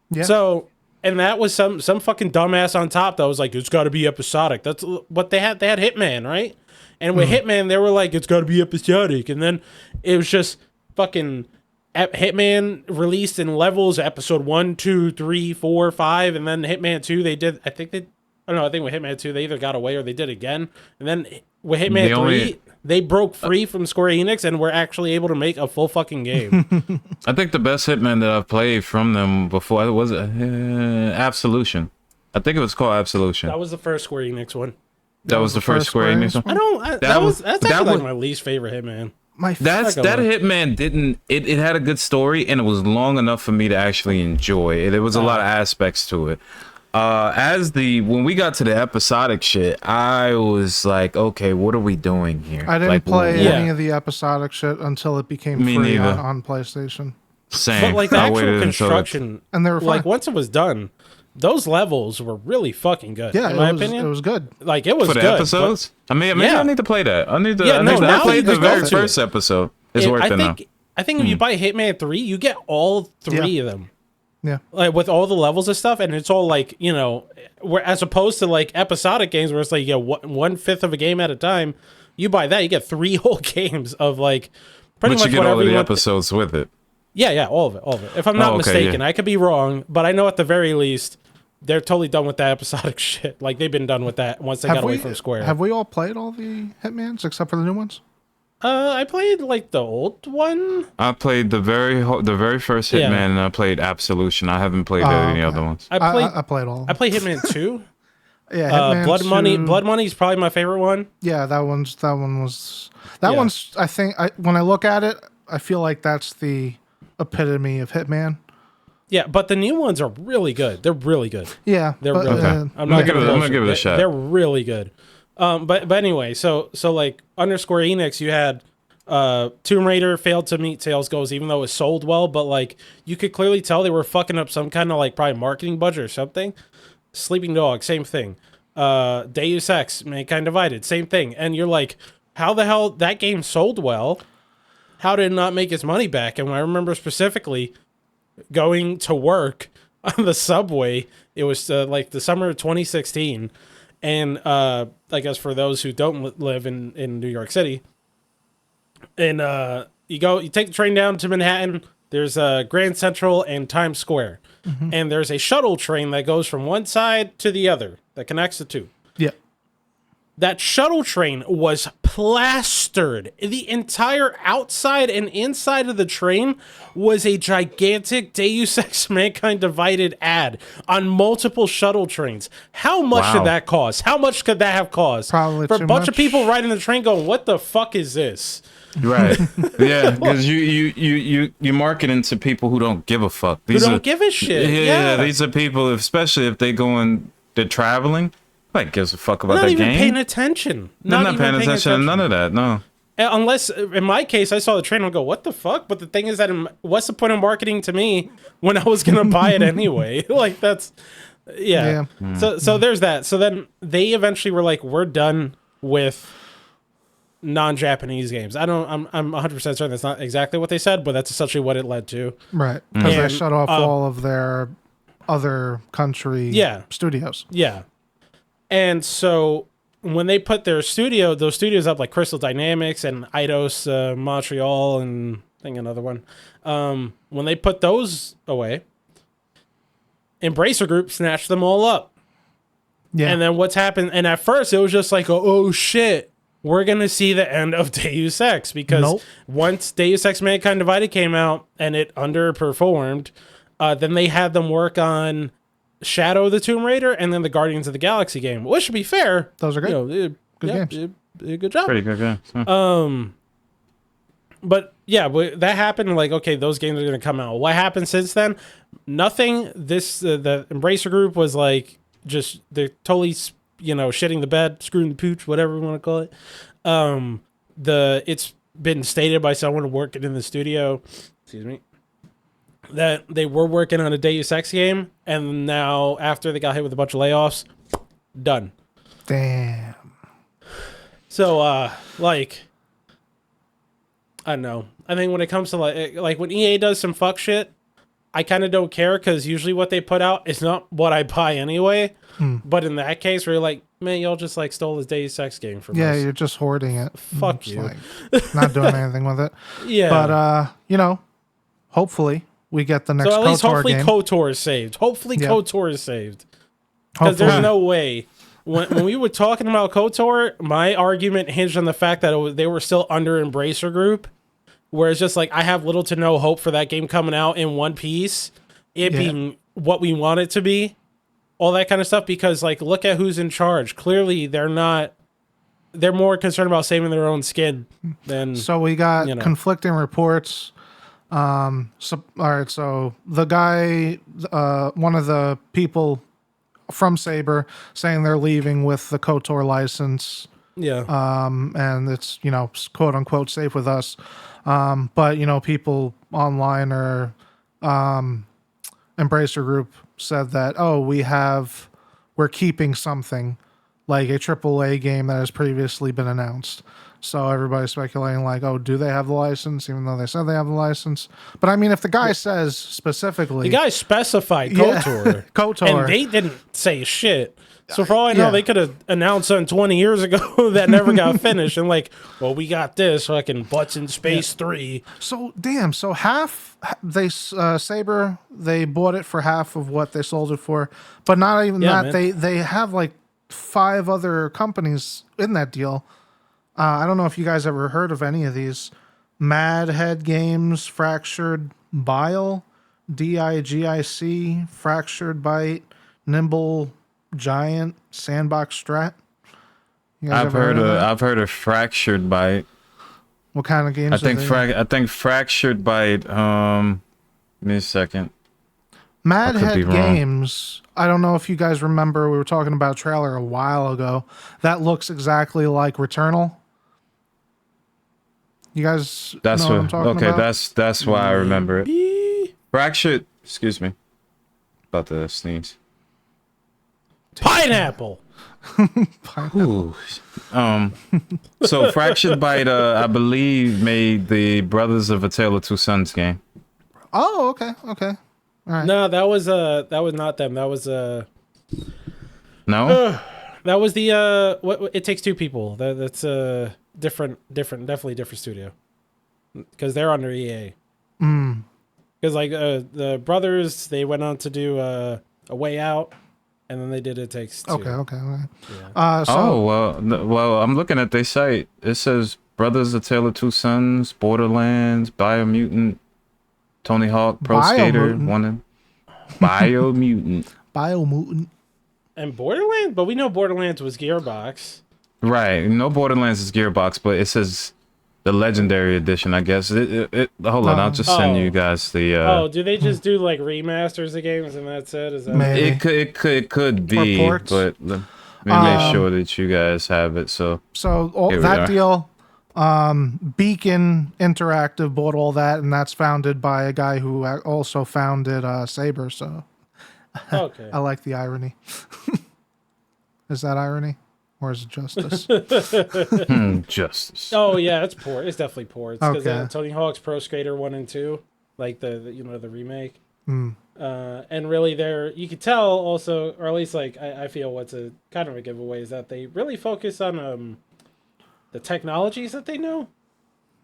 [SPEAKER 1] Yeah.
[SPEAKER 2] So. And that was some fucking dumbass on top that was like, it's got to be episodic. That's what they had. They had Hitman, right? And with Hitman, they were like, it's got to be episodic. And then it was just fucking Hitman released in levels, episode 1, 2, 3, 4, 5. And then Hitman 2, I think with Hitman 2, they either got away or they did again. And then with Hitman 3, they broke free from Square Enix and were actually able to make a full fucking game.
[SPEAKER 3] I think the best Hitman that I've played from them before was Absolution. I think it was called Absolution.
[SPEAKER 2] That was the first Square Enix one.
[SPEAKER 3] That was the first Square Enix one?
[SPEAKER 2] That's actually my least favorite Hitman.
[SPEAKER 3] That Hitman didn't. It had a good story and it was long enough for me to actually enjoy it. There was a lot of aspects to it. When we got to the episodic shit, I was like, okay, what are we doing here?
[SPEAKER 1] I didn't play any of the episodic shit until it became free on PlayStation.
[SPEAKER 3] Same.
[SPEAKER 2] But like the actual construction,
[SPEAKER 1] and they were fun.
[SPEAKER 2] Like once it was done, those levels were really fucking good.
[SPEAKER 1] Yeah,
[SPEAKER 2] in my opinion,
[SPEAKER 1] it was good.
[SPEAKER 2] Like it was
[SPEAKER 3] for the
[SPEAKER 2] good,
[SPEAKER 3] episodes. I mean, maybe I need to play that. I need to.
[SPEAKER 2] I
[SPEAKER 3] played the very first episode. It's worth it now.
[SPEAKER 2] I think if you buy Hitman 3, you get all 3 of them.
[SPEAKER 1] Yeah,
[SPEAKER 2] like with all the levels and stuff, and it's all like, you know, where as opposed to like episodic games where it's like you get 1/5 of a game at a time. You buy that, you get 3 whole games of like pretty much
[SPEAKER 3] you get
[SPEAKER 2] whatever
[SPEAKER 3] all of the episodes with it.
[SPEAKER 2] Yeah, all of it. If I'm not mistaken, I could be wrong, but I know at the very least they're totally done with that episodic shit. Like they've been done with that once they got away from Square.
[SPEAKER 1] Have we all played all the Hitmans except for the new ones?
[SPEAKER 2] I played like the old one.
[SPEAKER 3] I played the very first Hitman, and I played Absolution. I haven't played any other ones.
[SPEAKER 2] I
[SPEAKER 1] played all of them.
[SPEAKER 2] I played Hitman 2.
[SPEAKER 1] Yeah, Hitman 2.
[SPEAKER 2] Blood Money is probably my favorite one.
[SPEAKER 1] Yeah, that one's. I think when I look at it, I feel like that's the epitome of Hitman.
[SPEAKER 2] Yeah, but the new ones are really good. They're really good.
[SPEAKER 1] Yeah,
[SPEAKER 2] they're really good.
[SPEAKER 3] I'm gonna give it a shot.
[SPEAKER 2] They're really good. But anyway, so like under Square Enix, you had Tomb Raider failed to meet sales goals, even though it sold well. But like you could clearly tell they were fucking up some kind of like probably marketing budget or something. Sleeping Dog, same thing. Deus Ex, Mankind Divided, same thing. And you're like, how the hell that game sold well? How did it not make its money back? And I remember specifically going to work on the subway. It was like the summer of 2016. And I guess for those who don't live in New York City, and you take the train down to Manhattan. There's Grand Central and Times Square, and there's a shuttle train that goes from one side to the other that connects the two.
[SPEAKER 1] Yeah.
[SPEAKER 2] That shuttle train was plastered. The entire outside and inside of the train was a gigantic Deus Ex Mankind Divided ad on multiple shuttle trains. How much did that cost? How much could that have cost?
[SPEAKER 1] Probably
[SPEAKER 2] for a bunch of people riding the train going, what the fuck is this?
[SPEAKER 3] Right. Yeah, because you marketing to people who don't give a fuck.
[SPEAKER 2] Who don't give a shit.
[SPEAKER 3] Yeah, these are people, especially if they're traveling. Like gives a fuck about that game.
[SPEAKER 2] Not even paying attention.
[SPEAKER 3] They're not paying attention to none of that. No.
[SPEAKER 2] Unless, in my case, I saw the trailer and go, "What the fuck?" But the thing is that, what's the point of marketing to me when I was gonna buy it anyway? Like that's, yeah. So there's that. So then they eventually were like, "We're done with non-Japanese games." I'm 100% certain that's not exactly what they said, but that's essentially what it led to.
[SPEAKER 1] Right. Because they shut off all of their other country studios.
[SPEAKER 2] Yeah. And so when they put those studios up, like Crystal Dynamics and Eidos Montreal and I think another one, when they put those away, Embracer Group snatched them all up. Yeah. And then what's happened? And at first it was just like, oh shit, we're going to see the end of Deus Ex because once Deus Ex Mankind Divided came out and it underperformed, then they had them work on Shadow of the Tomb Raider and then the Guardians of the Galaxy game, which should be fair.
[SPEAKER 1] Those are good.
[SPEAKER 2] Good games. Good job.
[SPEAKER 3] Pretty good games.
[SPEAKER 2] But yeah, that happened. Like, okay, those games are going to come out. What happened since then? Nothing. The Embracer Group was like, just they totally shitting the bed, screwing the pooch, whatever we want to call it. It's been stated by someone working in the studio, excuse me, that they were working on a Deus Ex game, and now after they got hit with a bunch of layoffs, done.
[SPEAKER 1] Damn.
[SPEAKER 2] So, I don't know. I think when it comes to like when EA does some fuck shit, I kind of don't care because usually what they put out is not what I buy anyway. But in that case, where you're like, man, y'all just like stole this Deus Ex game from us.
[SPEAKER 1] Yeah, you're just hoarding it.
[SPEAKER 2] Fuck you.
[SPEAKER 1] Like, not doing anything with it.
[SPEAKER 2] Yeah.
[SPEAKER 1] But, hopefully we get the next KOTOR game.
[SPEAKER 2] So at least hopefully KOTOR is saved. Hopefully KOTOR is saved. Because there's no way. When we were talking about KOTOR, my argument hinged on the fact that they were still under Embracer Group. Where it's just like, I have little to no hope for that game coming out in one piece. It being what we want it to be. All that kind of stuff, because like, look at who's in charge. Clearly, they're more concerned about saving their own skin than.
[SPEAKER 1] So we got conflicting reports. All right, so the guy, one of the people from Saber, saying they're leaving with the KOTOR license.
[SPEAKER 2] Yeah.
[SPEAKER 1] And it's quote unquote safe with us. But people online or Embracer Group said that, we're keeping something like a AAA game that has previously been announced. So everybody's speculating like, do they have the license, even though they said they have the license? But I mean, if the guy says specifically,
[SPEAKER 2] the guy specified KOTOR,
[SPEAKER 1] KOTOR,
[SPEAKER 2] and they didn't say shit. So for all I know, they could have announced something 20 years ago that never got finished, and like, well, we got this fucking Butts in Space 3.
[SPEAKER 1] So damn, so half they Saber, they bought it for half of what they sold it for, but not even that. Man. They have like 5 other companies in that deal. I don't know if you guys ever heard of any of these. Mad Head Games, Fractured Bile, DIGIC, Fractured Bite, Nimble Giant, Sandbox Strat.
[SPEAKER 3] I've heard of Fractured Bite.
[SPEAKER 1] What kind of games?
[SPEAKER 3] I think Fractured Bite. Give me a second.
[SPEAKER 1] Mad Head Games. I don't know if you guys remember. We were talking about a trailer a while ago. That looks exactly like Returnal. You guys know what I'm talking about?
[SPEAKER 3] That's why I remember it. Fractured. Excuse me. About to sneeze.
[SPEAKER 2] Pineapple.
[SPEAKER 3] Ooh. So Fractured Bite, I believe, made the Brothers of A Tale of Two Sons game.
[SPEAKER 1] Oh, okay. All right.
[SPEAKER 2] No, that was not them. That was
[SPEAKER 3] No.
[SPEAKER 2] That was the what It Takes Two people. That's definitely different studio. Because they're under EA. Because like the brothers, they went on to do A Way Out. And then they did It Takes Two.
[SPEAKER 1] Okay.
[SPEAKER 2] Yeah.
[SPEAKER 3] Well, I'm looking at their site. It says Brothers: A Tale of Two Sons, Borderlands, Biomutant, Tony Hawk, Pro Skater,
[SPEAKER 1] Biomutant.
[SPEAKER 2] And Borderlands? But we know Borderlands was Gearbox.
[SPEAKER 3] Right. No, Borderlands is Gearbox, but it says the Legendary Edition, I guess. Hold on, I'll just send you guys the...
[SPEAKER 2] do they just do like remasters of games and that's it? Is that
[SPEAKER 1] maybe.
[SPEAKER 3] It could be, but let me make sure that you guys have it. So
[SPEAKER 1] that deal, Beacon Interactive bought all that, and that's founded by a guy who also founded Saber, so
[SPEAKER 2] okay.
[SPEAKER 1] I like the irony. Is that irony? Or is it justice?
[SPEAKER 3] Justice.
[SPEAKER 2] Oh yeah, it's poor. It's definitely poor. It's because Tony Hawk's Pro Skater 1 and 2, like the remake. And really, you could tell also, or at least like I feel what's a kind of a giveaway is that they really focus on the technologies that they know.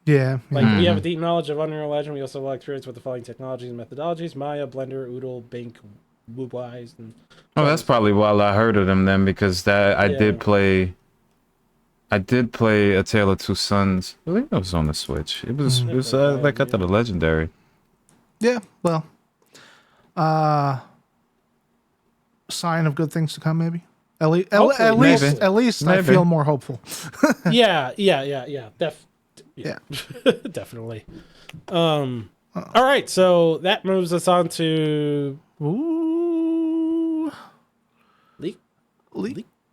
[SPEAKER 1] Yeah.
[SPEAKER 2] Like we have a deep knowledge of Unreal Engine. We also have experience with the following technologies and methodologies: Maya, Blender, Oodle, Bink, Woobwise, and
[SPEAKER 3] that's probably why I heard of them then, because I did play A Tale of Two Sons. I think it was on the Switch. It was like I thought a Legendary.
[SPEAKER 1] Yeah, well, sign of good things to come, maybe. At least I feel more hopeful.
[SPEAKER 2] Yeah. Definitely. All right, so that moves us on to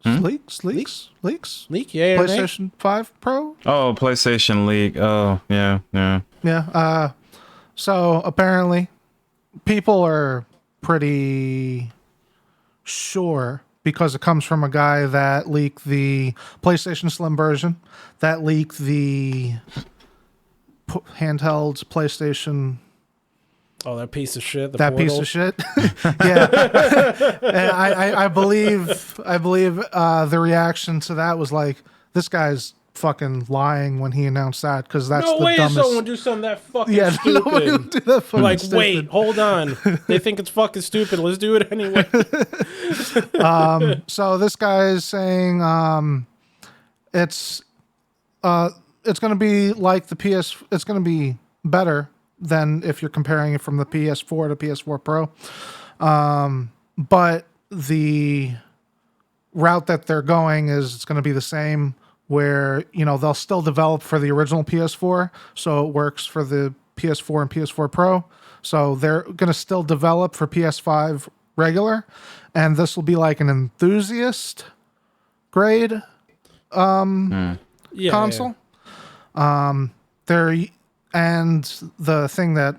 [SPEAKER 1] Leaks.
[SPEAKER 2] Leak, yeah.
[SPEAKER 1] PlayStation 5 Pro.
[SPEAKER 3] Oh, PlayStation leak. Oh, yeah.
[SPEAKER 1] Yeah. So apparently, people are pretty sure because it comes from a guy that leaked the PlayStation Slim version, that leaked the handheld PlayStation.
[SPEAKER 2] Oh, that piece of shit.
[SPEAKER 1] That
[SPEAKER 2] Portal.
[SPEAKER 1] piece of shit. Yeah. And I believe the reaction to that was like, this guy's fucking lying when he announced that, because that's
[SPEAKER 2] no
[SPEAKER 1] the
[SPEAKER 2] way
[SPEAKER 1] dumbest.
[SPEAKER 2] Someone do something that fucking stupid.
[SPEAKER 1] Nobody would do that fucking
[SPEAKER 2] like,
[SPEAKER 1] stupid.
[SPEAKER 2] wait, hold on. They think it's fucking stupid. Let's do it anyway.
[SPEAKER 1] So this guy is saying it's going to be like the PS. It's going to be better than if you're comparing it from the PS4 to PS4 Pro. But the route that they're going is it's going to be the same, where, you know, they'll still develop for the original PS4, so it works for the PS4 and PS4 Pro. So they're going to still develop for PS5 regular, and this will be like an enthusiast grade console. And the thing that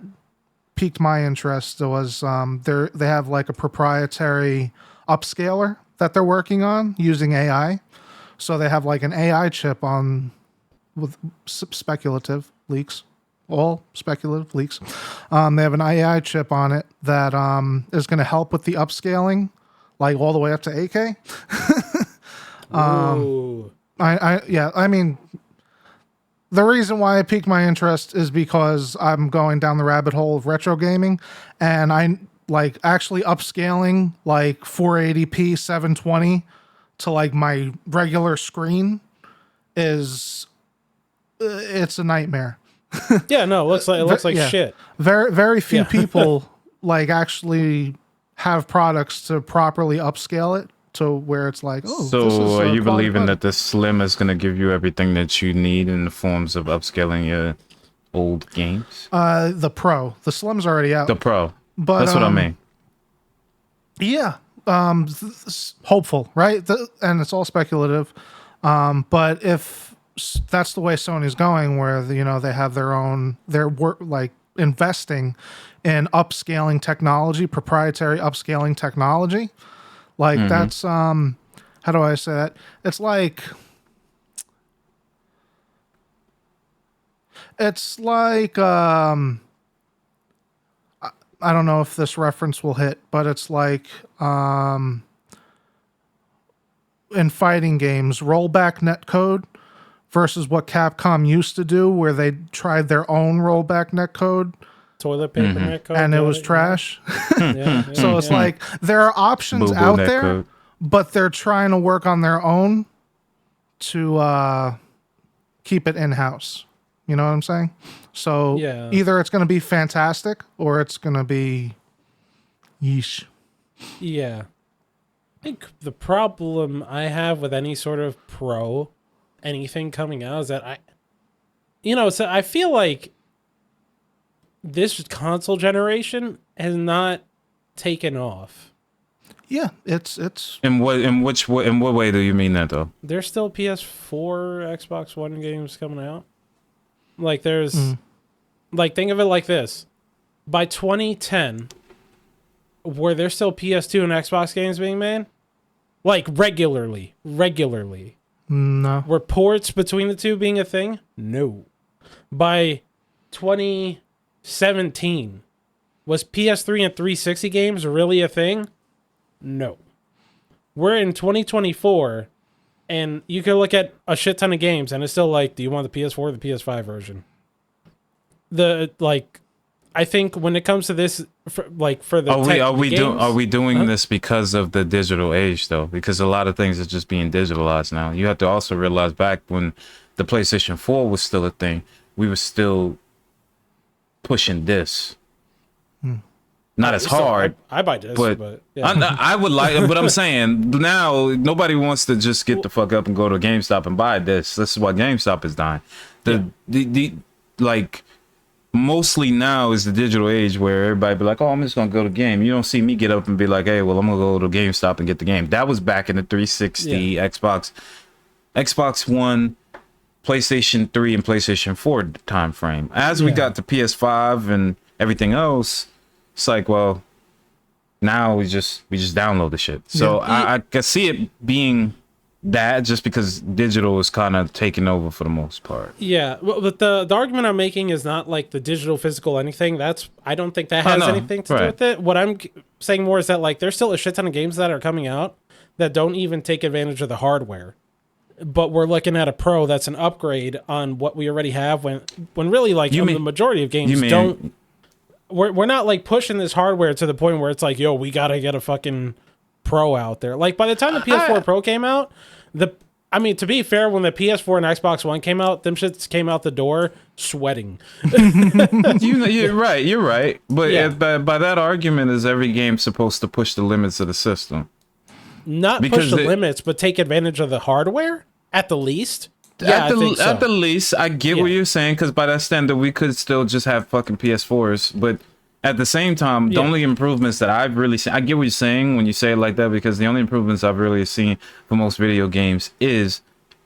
[SPEAKER 1] piqued my interest was they have like a proprietary upscaler that they're working on using AI. So they have like an AI chip on, with speculative leaks, all speculative leaks. They have an AI chip on it that is going to help with the upscaling, like all the way up to 8K. I mean, the reason why it piqued my interest is because I'm going down the rabbit hole of retro gaming, and I like actually upscaling like 480p 720 to like my regular screen it's a nightmare.
[SPEAKER 2] Yeah, no, it looks like shit.
[SPEAKER 1] Very few people like actually have products to properly upscale it to where it's like, oh.
[SPEAKER 3] So are you believing that the Slim is going to give you everything that you need in the forms of upscaling your old games?
[SPEAKER 1] The Pro, the Slim's already out.
[SPEAKER 3] The Pro,
[SPEAKER 1] but
[SPEAKER 3] that's what I mean.
[SPEAKER 1] Yeah, hopeful, right? And it's all speculative. But if that's the way Sony's going, where they have their own, they're like investing in upscaling technology, proprietary upscaling technology. Like that's how do I say that? It's like I don't know if this reference will hit, but it's like in fighting games, rollback netcode versus what Capcom used to do, where they tried their own rollback netcode.
[SPEAKER 2] Toilet paper netcode.
[SPEAKER 1] And it was trash. So it's like there are options out there, but they're trying to work on their own to keep it in-house. You know what I'm saying? So either it's going to be fantastic or it's going to be yeesh.
[SPEAKER 2] Yeah. I think the problem I have with any sort of anything coming out is that I feel like this console generation has not taken off.
[SPEAKER 1] Yeah, it's
[SPEAKER 3] in what way do you mean that though?
[SPEAKER 2] There's still PS4, Xbox One games coming out. Like there's like, think of it like this. By 2010, were there still PS2 and Xbox games being made? Like regularly.
[SPEAKER 1] No.
[SPEAKER 2] Were ports between the two being a thing? No. By 2017, was PS3 and 360 games really a thing? No. We're in 2024, and you can look at a shit ton of games, and it's still like, do you want the PS4 or the PS5 version? I think when it comes to this, for the
[SPEAKER 3] are we doing this because of the digital age though? Because a lot of things are just being digitalized now. You have to also realize back when the PlayStation 4 was still a thing, we were still pushing this. Not as hard.
[SPEAKER 2] I buy this, but yeah.
[SPEAKER 3] I would like, but I'm saying now nobody wants to just get the fuck up and go to GameStop and buy this. This is why GameStop is dying. mostly now is the digital age where everybody be like, oh, I'm just gonna go to the game. You don't see me get up and be like, hey, well, I'm gonna go to GameStop and get the game. That was back in the 360, Xbox One, PlayStation 3, and PlayStation 4 time frame. As we got to PS5 and everything else, it's like, well, now we just download the shit. So I can see it being that, just because digital is kind of taking over for the most part.
[SPEAKER 2] Yeah, but the argument I'm making is not like the digital, physical, anything. I don't think that has anything to do with it. What I'm saying more is that like there's still a shit ton of games that are coming out that don't even take advantage of the hardware. But we're looking at a Pro that's an upgrade on what we already have, when really like the majority of games don't. We're not like pushing this hardware to the point where it's like, yo, we gotta get a fucking Pro out there. Like by the time the PS4 Pro came out, to be fair, when the PS4 and Xbox One came out, them shits came out the door sweating.
[SPEAKER 3] You're right. But by that argument, is every game supposed to push the limits of the system?
[SPEAKER 2] Not push the limits, but take advantage of the hardware at the least. Yeah,
[SPEAKER 3] at the least, I get what you're saying, because by that standard, we could still just have fucking PS4s. But at the same time, the only improvements that I've really seen, I get what you're saying when you say it like that, because the only improvements I've really seen for most video games is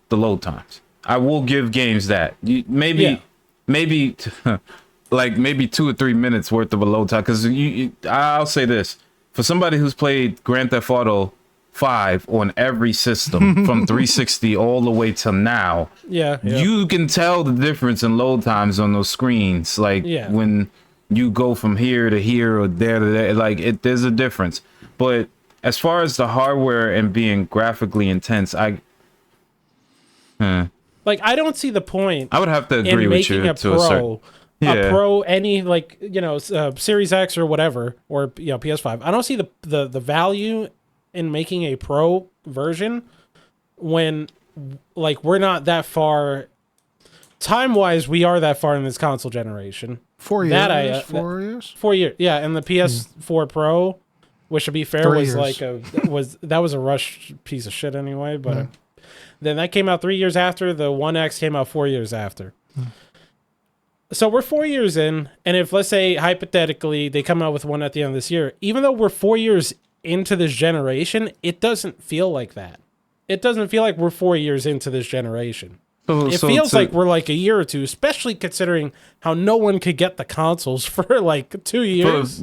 [SPEAKER 3] the load times. I will give games that. Maybe like maybe 2 or 3 minutes worth of a load time. Because I'll say this, for somebody who's played Grand Theft Auto 5 on every system from 360 all the way to now, you can tell the difference in load times on those screens. Like when you go from here to here or there to there, like there's a difference. But as far as the hardware and being graphically intense, I
[SPEAKER 2] don't see the point.
[SPEAKER 3] I would have to agree with you
[SPEAKER 2] a Pro, any like Series X or whatever, or PS5. I don't see the value in making a Pro version when like we're not that far time-wise. We are that far in this console generation.
[SPEAKER 1] 4 years. 4 years.
[SPEAKER 2] 4 years. Yeah, and the PS4 Pro, which to be fair was a rush piece of shit anyway. But then that came out 3 years after. The One X came out 4 years after. So we're 4 years in, and if let's say hypothetically they come out with one at the end of this year, even though we're 4 years into this generation, it doesn't feel like that. It doesn't feel like we're 4 years into this generation. It feels like we're like a year or two, especially considering how no one could get the consoles for like 2 years.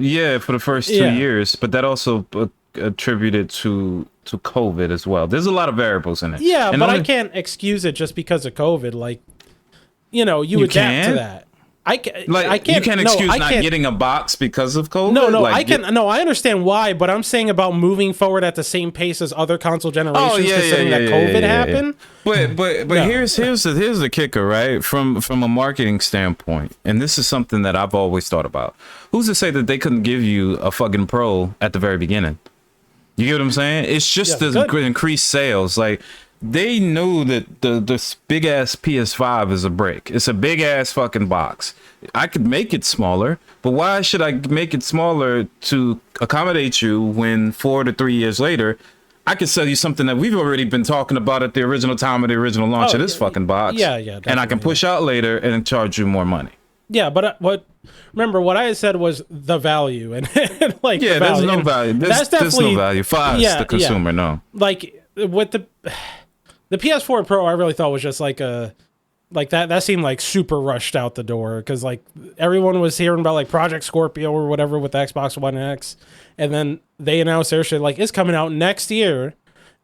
[SPEAKER 3] For the first 2 years, but that also attributed to COVID as well. There's a lot of variables in it.
[SPEAKER 2] Yeah, but I can't excuse it just because of COVID. Like, you adapt to that. I can't.
[SPEAKER 3] You can't excuse not getting a box because of COVID.
[SPEAKER 2] I understand why, but I'm saying about moving forward at the same pace as other console generations, considering that COVID happened.
[SPEAKER 3] But here's the kicker, right? From a marketing standpoint, and this is something that I've always thought about. Who's to say that they couldn't give you a fucking Pro at the very beginning? You get what I'm saying? It's just the increased sales, like. They know that this big ass PS5 is a brick. It's a big ass fucking box. I could make it smaller, but why should I make it smaller to accommodate you when 4 to 3 years later, I could sell you something that we've already been talking about at the original time of the original launch of this fucking box. And I can push out later and charge you more money.
[SPEAKER 2] Yeah, but remember what I said was the value and like
[SPEAKER 3] there's no value. There's no value for us, the consumer. No,
[SPEAKER 2] like with the PS4 Pro, I really thought was just like that seemed like super rushed out the door, because like everyone was hearing about like Project Scorpio or whatever with the Xbox One X, and then they announced their shit like it's coming out next year,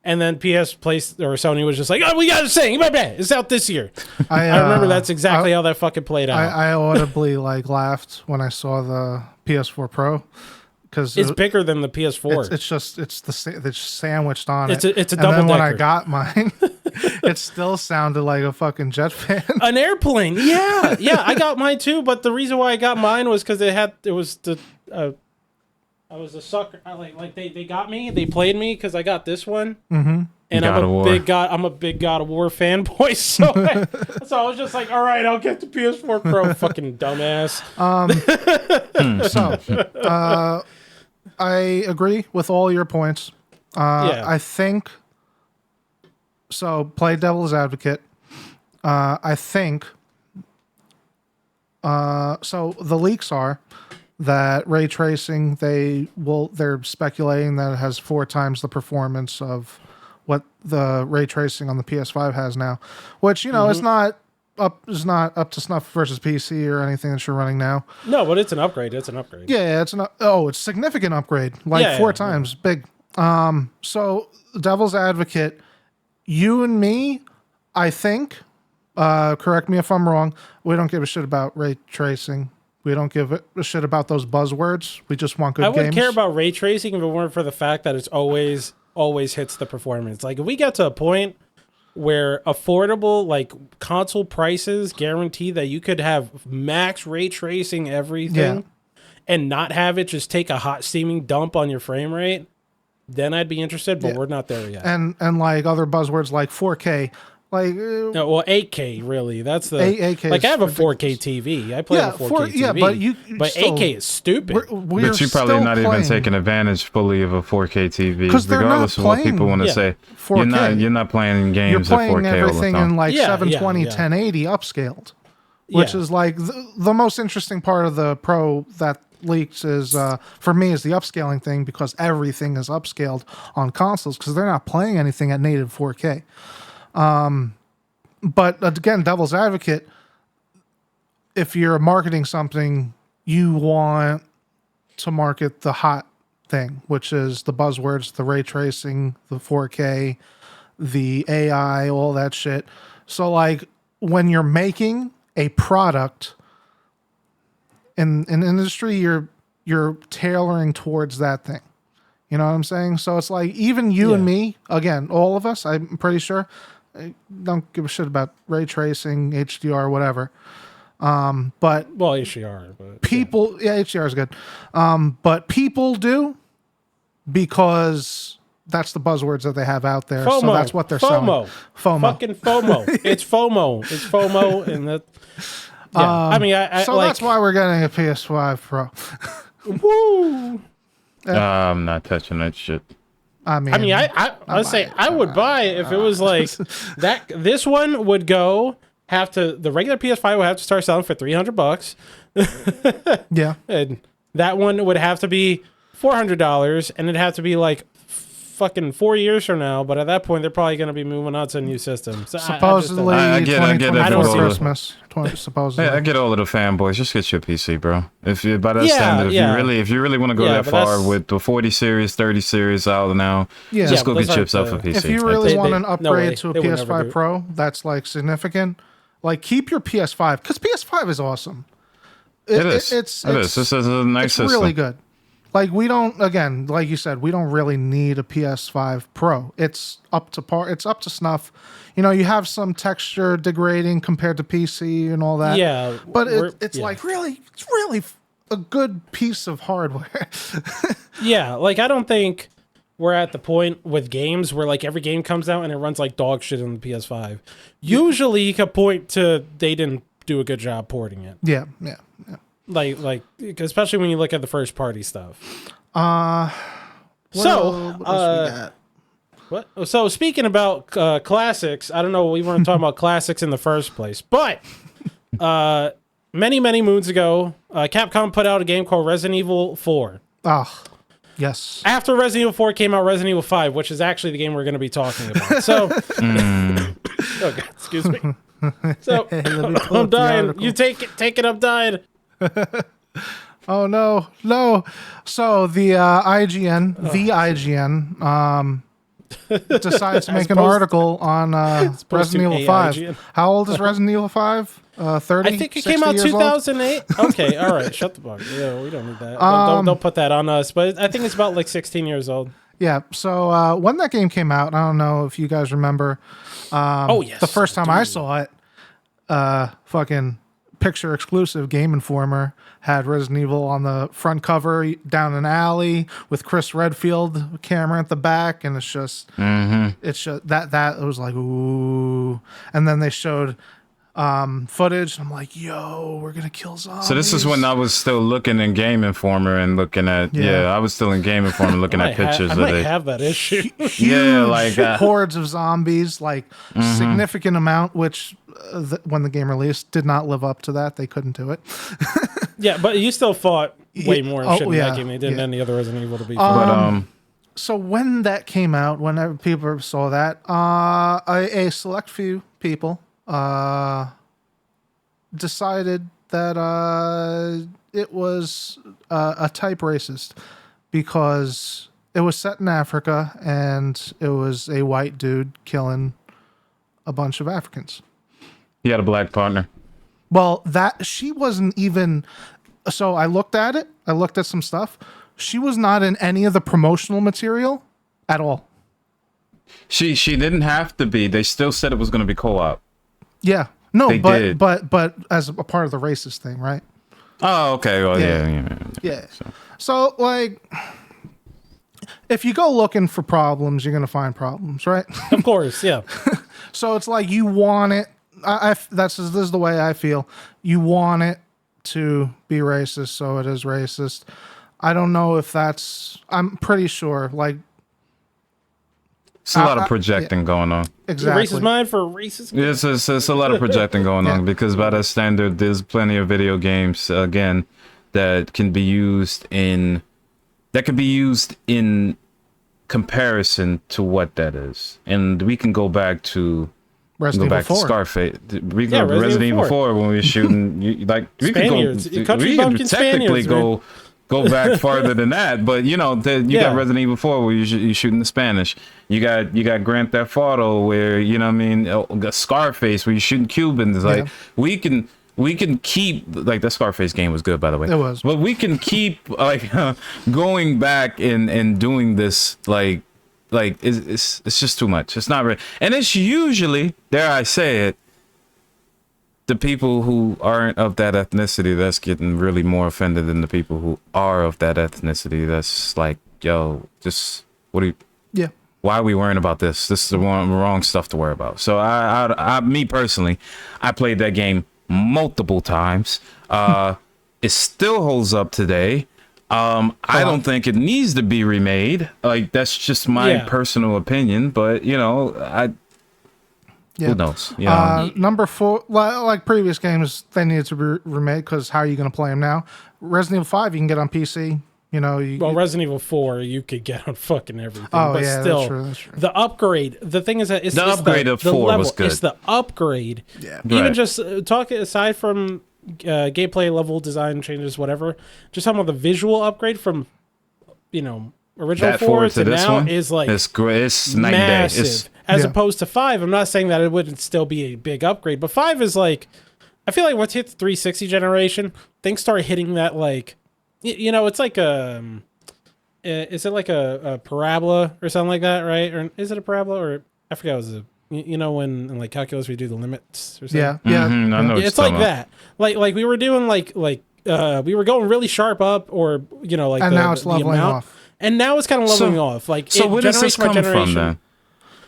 [SPEAKER 2] and then Sony was just like, oh, we got to say it's out this year. I remember that's exactly how that fucking played out.
[SPEAKER 1] I audibly like laughed when I saw the PS4 Pro. Because
[SPEAKER 2] it's bigger than the PS4.
[SPEAKER 1] It's sandwiched on it.
[SPEAKER 2] It's a double decker.
[SPEAKER 1] And then when I got mine, it still sounded like a fucking jet fan.
[SPEAKER 2] An airplane. Yeah, I got mine too. But the reason why I got mine was because I was a sucker. They got me. They played me because I got this one. Mm-hmm. And I'm a big God of War fanboy. So I was just like, all right, I'll get the PS4 Pro. Fucking dumbass.
[SPEAKER 1] I agree with all your points. I think so. Play devil's advocate. I think So the leaks are that ray tracing, they're speculating that it has 4 times the performance of what the ray tracing on the PS5 has now, which, is not up to snuff versus PC or anything that you're running now.
[SPEAKER 2] No, but it's an upgrade. It's
[SPEAKER 1] it's a significant upgrade, like 4 times big. So devil's advocate, you and me, I think, correct me if I'm wrong, we don't give a shit about ray tracing. We don't give a shit about those buzzwords. We just want good games.
[SPEAKER 2] I wouldn't care about ray tracing if it weren't for the fact that it's always hits the performance. Like, if we get to a point where affordable, like, console prices guarantee that you could have max ray tracing everything and not have it just take a hot steaming dump on your frame rate, then I'd be interested, but we're not there yet.
[SPEAKER 1] And like other buzzwords like 4K, like
[SPEAKER 2] no, well, 8K really. That's the
[SPEAKER 1] 8K.
[SPEAKER 2] Like, I have a 4K TV. I play a 4K TV. But still, 8K is stupid.
[SPEAKER 3] But you're probably not even taking advantage fully of a 4K TV, regardless of what people want to say.
[SPEAKER 1] 4K.
[SPEAKER 3] You're not playing games
[SPEAKER 1] at 4K. You're playing everything in like 720, 1080 upscaled, which is like the most interesting part of the Pro that leaks is for me is the upscaling thing, because everything is upscaled on consoles because they're not playing anything at native 4K. But again, devil's advocate, if you're marketing something, you want to market the hot thing, which is the buzzwords, the ray tracing, the 4K, the AI, all that shit. So like when you're making a product in an industry, you're tailoring towards that thing. You know what I'm saying? So it's like even you and me, again, all of us, I'm pretty sure, don't give a shit about ray tracing, HDR, whatever. But
[SPEAKER 2] HDR. But,
[SPEAKER 1] people, HDR is good. But people do, because that's the buzzwords that they have out there.
[SPEAKER 2] FOMO.
[SPEAKER 1] So that's what they're selling. FOMO.
[SPEAKER 2] Fucking FOMO. It's FOMO. It's FOMO, and that. Yeah. I mean,
[SPEAKER 1] so like, that's why we're getting a PS5 Pro.
[SPEAKER 2] Woo!
[SPEAKER 3] I'm not touching that shit.
[SPEAKER 2] I would buy it if it was like that. This one would the regular PS5 would have to start selling for $300.
[SPEAKER 1] Yeah.
[SPEAKER 2] And that one would have to be $400, and it'd have to be like fucking 4 years from now. But at that point, they're probably going to be moving on to a new system. So
[SPEAKER 1] supposedly,
[SPEAKER 3] I get it.
[SPEAKER 2] I don't see
[SPEAKER 1] Christmas. Supposedly,
[SPEAKER 3] I get all of the fanboys. Just get you a PC, bro. If you by that standard, if you really want to go that far with the 40 series, 30 series out now, just go get yourself a PC.
[SPEAKER 1] If you really want an upgrade to a PS5 Pro, that's like significant. Like, keep your PS5, because PS5 is awesome.
[SPEAKER 3] It is. This is a nice system.
[SPEAKER 1] It's really good. Like, we don't, again, like you said, we don't really need a PS5 Pro. It's up to par. It's up to snuff. You know, you have some texture degrading compared to PC and all that.
[SPEAKER 2] Yeah.
[SPEAKER 1] But it's really a good piece of hardware.
[SPEAKER 2] Yeah. Like, I don't think we're at the point with games where, like, every game comes out and it runs like dog shit on the PS5. Usually you can point to they didn't do a good job porting it.
[SPEAKER 1] Yeah.
[SPEAKER 2] Like, especially when you look at the first party stuff.
[SPEAKER 1] What else we got?
[SPEAKER 2] What? So speaking about classics, I don't know. We weren't talking about classics in the first place, but many moons ago, Capcom put out a game called Resident Evil 4.
[SPEAKER 1] Oh, yes.
[SPEAKER 2] After Resident Evil 4 came out, Resident Evil 5, which is actually the game we're going to be talking about. So, okay, excuse me. So I'm dying. You take it. I'm dying.
[SPEAKER 1] Oh no. So the IGN decides to make an article on Resident Evil 5. How old is Resident Evil 5? 30?
[SPEAKER 2] I think it came out 2008. Okay, all right. Shut the fuck. Yeah, we don't need that. Don't put that on us. But I think it's about like 16 years old.
[SPEAKER 1] Yeah. So when that game came out, I don't know if you guys remember.
[SPEAKER 2] Yes.
[SPEAKER 1] The first time I saw it, fucking picture exclusive Game Informer had Resident Evil on the front cover down an alley with Chris Redfield camera at the back, and it's just that it was like, ooh. And then they showed footage. I'm like, yo, we're gonna kill zombies.
[SPEAKER 3] So this is when I was still looking in Game Informer and looking at I was still in Game Informer looking at pictures of it.
[SPEAKER 2] I might have that issue.
[SPEAKER 3] Yeah, like
[SPEAKER 1] hordes of zombies, like significant amount, which when the game released did not live up to that. They couldn't do it.
[SPEAKER 2] Yeah, but you still fought way more shit in that game than they did in any other Resident Evil to be
[SPEAKER 3] but
[SPEAKER 1] so when that came out, whenever people saw that, a select few people decided that it was a type racist because it was set in Africa and it was a white dude killing a bunch of Africans.
[SPEAKER 3] He had a black partner.
[SPEAKER 1] Well, that she wasn't even. So I looked at it. I looked at some stuff. She was not in any of the promotional material at all.
[SPEAKER 3] She didn't have to be. They still said it was going to be co-op.
[SPEAKER 1] Yeah. No,
[SPEAKER 3] they did.
[SPEAKER 1] but as a part of the racist thing, right?
[SPEAKER 3] Oh, okay. Well,
[SPEAKER 1] yeah. So like, if you go looking for problems, you're gonna find problems, right?
[SPEAKER 2] Of course, yeah.
[SPEAKER 1] So it's like you want it. This is the way I feel. You want it to be racist, so it is racist. I don't know if that's. I'm pretty sure. Like,
[SPEAKER 3] it's a lot of projecting going on.
[SPEAKER 1] Exactly.
[SPEAKER 2] Racist mind for racist.
[SPEAKER 3] Yes, it's a lot of projecting going on because by that standard, there's plenty of video games again that can be used in comparison to what that is, and we can go back to.
[SPEAKER 1] To
[SPEAKER 3] Scarface. We can go to Resident Evil 4 when we were shooting. We
[SPEAKER 2] Spaniards.
[SPEAKER 3] could technically go back farther than that, but you got Resident Evil 4 where you're shooting the Spanish. You got Grand Theft Auto where Scarface where you're shooting Cubans. Like we can keep like the Scarface game was good, by the way.
[SPEAKER 1] It was,
[SPEAKER 3] but we can keep like going back and doing this like it's just too much. It's not right, and it's usually, dare I say it, the people who aren't of that ethnicity that's getting really more offended than the people who are of that ethnicity. That's like, yo, just why are we worrying about this? This is the wrong stuff to worry about. So me personally, I played that game multiple times. It still holds up today. I don't think it needs to be remade. Like, that's just my personal opinion, but who knows?
[SPEAKER 1] Number 4, like previous games, they needed to be remade because how are you going to play them now? Resident Evil 5, you can get on PC. Resident
[SPEAKER 2] Evil 4, you could get on fucking everything.
[SPEAKER 1] Oh,
[SPEAKER 2] but
[SPEAKER 1] yeah,
[SPEAKER 2] still,
[SPEAKER 1] that's true.
[SPEAKER 2] The upgrade, the thing is that
[SPEAKER 3] the upgrade of 4 was good.
[SPEAKER 2] It's the upgrade.
[SPEAKER 1] Yeah.
[SPEAKER 2] Even just talk aside from gameplay, level design changes, whatever. Just talking about the visual upgrade from, original
[SPEAKER 3] that
[SPEAKER 2] 4 to
[SPEAKER 3] this
[SPEAKER 2] now
[SPEAKER 3] one
[SPEAKER 2] is like
[SPEAKER 3] it's night
[SPEAKER 2] massive.
[SPEAKER 3] And day.
[SPEAKER 2] As opposed to 5, I'm not saying that it wouldn't still be a big upgrade, but 5 is like, I feel like once you hit the 360 generation, things start hitting that like, it's like is it like a parabola or something like that, right? Or is it a parabola or I forgot what it was. When in like calculus we do the limits or something.
[SPEAKER 1] Yeah.
[SPEAKER 3] I know
[SPEAKER 2] it's like that. Like we were doing like we were going really sharp up, or like.
[SPEAKER 1] And now it's leveling off.
[SPEAKER 2] And now it's kind of leveling off. Like,
[SPEAKER 3] so where does this come from then?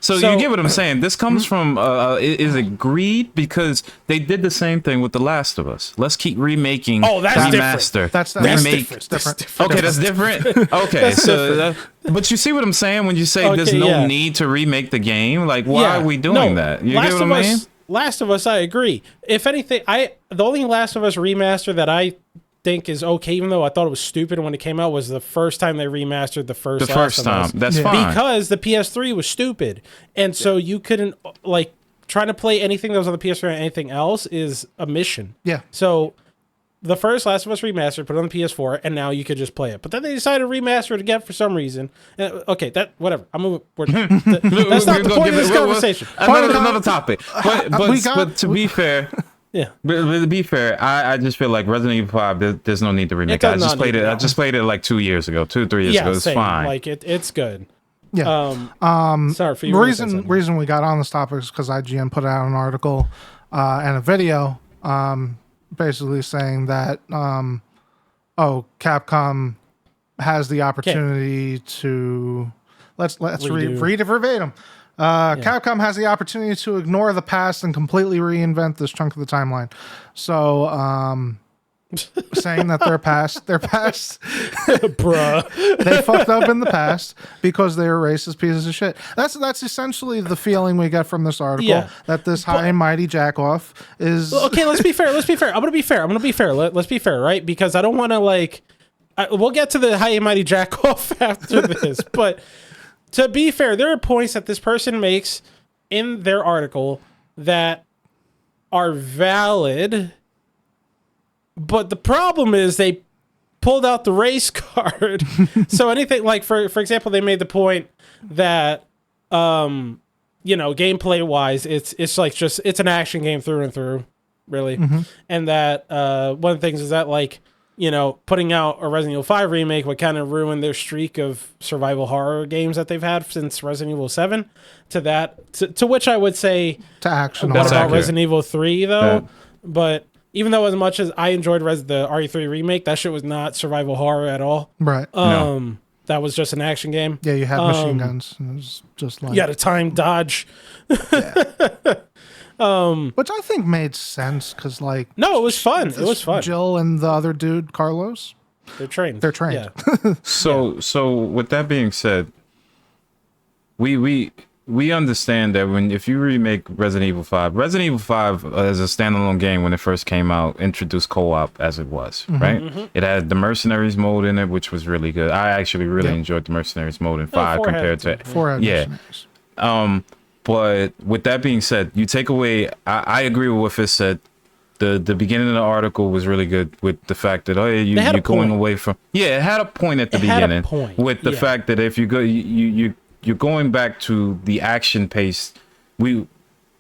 [SPEAKER 3] So you get what I'm saying? This comes from is it greed? Because they did the same thing with The Last of Us. Let's keep remaking.
[SPEAKER 2] Oh, that's
[SPEAKER 3] remaster.
[SPEAKER 1] That's
[SPEAKER 3] different. Okay, that's different. Okay, so but you see what I'm saying when you say there's no need to remake the game? Like, why are we doing that? You get what I mean?
[SPEAKER 2] Last of Us, I agree. If anything, the only Last of Us remaster that I think is okay, even though I thought it was stupid when it came out, was the first time they remastered the first
[SPEAKER 3] time. That's fine.
[SPEAKER 2] Because the PS3 was stupid. And so you couldn't, like, trying to play anything that was on the PS3 or anything else is a mission.
[SPEAKER 1] Yeah.
[SPEAKER 2] So the first Last of Us remastered, put it on the PS4, and now you could just play it. But then they decided to remaster it again for some reason. Okay, whatever. I'm moving. That's not the point of this conversation.
[SPEAKER 3] Another topic. But to be fair...
[SPEAKER 2] Yeah,
[SPEAKER 3] but to be fair, I just feel like Resident Evil 5. There's no need to remake it. I just played it like 2 years ago, 2 or 3 years ago. It's fine.
[SPEAKER 2] Like it's good.
[SPEAKER 1] Yeah.
[SPEAKER 2] Sorry for you.
[SPEAKER 1] The reason we got on this topic is because IGN put out an article and a video, basically saying that Capcom has the opportunity to let's read it verbatim. Capcom has the opportunity to ignore the past and completely reinvent this chunk of the timeline. So, saying that their past,
[SPEAKER 2] bruh,
[SPEAKER 1] they fucked up in the past because they were racist pieces of shit. That's essentially the feeling we get from this article.
[SPEAKER 2] Yeah.
[SPEAKER 1] That this high and mighty jackoff is
[SPEAKER 2] okay. Let's be fair. I'm gonna be fair. Let's be fair, right? Because I don't want to we'll get to the high and mighty jackoff after this, but to be fair, there are points that this person makes in their article that are valid. But the problem is they pulled out the race card. So anything like, for example, they made the point that, gameplay wise, it's like just, it's an action game through and through, really. Mm-hmm. And that one of the things is that, like, putting out a Resident Evil 5 remake would kind of ruin their streak of survival horror games that they've had since Resident Evil 7. To which I would say,
[SPEAKER 1] to action.
[SPEAKER 2] What about Resident Evil 3 though? But even though as much as I enjoyed the RE3 remake, that shit was not survival horror at all.
[SPEAKER 1] Right.
[SPEAKER 2] That was just an action game.
[SPEAKER 1] Yeah, you had machine guns. It was just like,
[SPEAKER 2] you had a time dodge.
[SPEAKER 1] Yeah. Which I think made sense because, like,
[SPEAKER 2] no, it was fun. It was fun.
[SPEAKER 1] Jill and the other dude, Carlos,
[SPEAKER 2] they're trained.
[SPEAKER 1] Yeah.
[SPEAKER 3] So with that being said, we understand that if you remake Resident Evil 5 as a standalone game when it first came out, introduced co-op as it was, right? Mm-hmm. It had the Mercenaries mode in it, which was really good. I actually really enjoyed the Mercenaries mode in 5 compared to
[SPEAKER 1] 4.
[SPEAKER 3] Mercenaries. But with that being said, you take away, I agree with what Fist said. The beginning of the article was really good with the fact that, you're going away from, it had a point at the beginning with the fact that if you go, you're going back to the action-paced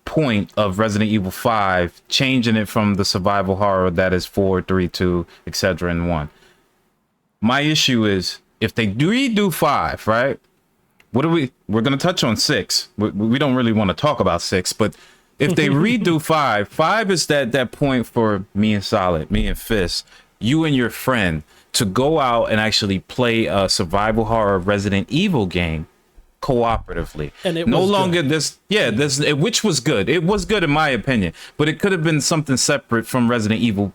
[SPEAKER 3] point of Resident Evil 5, changing it from the survival horror that is 4, 3, 2, etc. and 1. My issue is, if they redo 5, right? We're going to touch on 6. We don't really want to talk about 6, but if they redo 5 is that point for me and Solid, me and Fist, you and your friend, to go out and actually play a survival horror Resident Evil game cooperatively,
[SPEAKER 2] and it
[SPEAKER 3] no
[SPEAKER 2] was
[SPEAKER 3] longer
[SPEAKER 2] good.
[SPEAKER 3] Which was good. It was good in my opinion, but it could have been something separate from Resident Evil.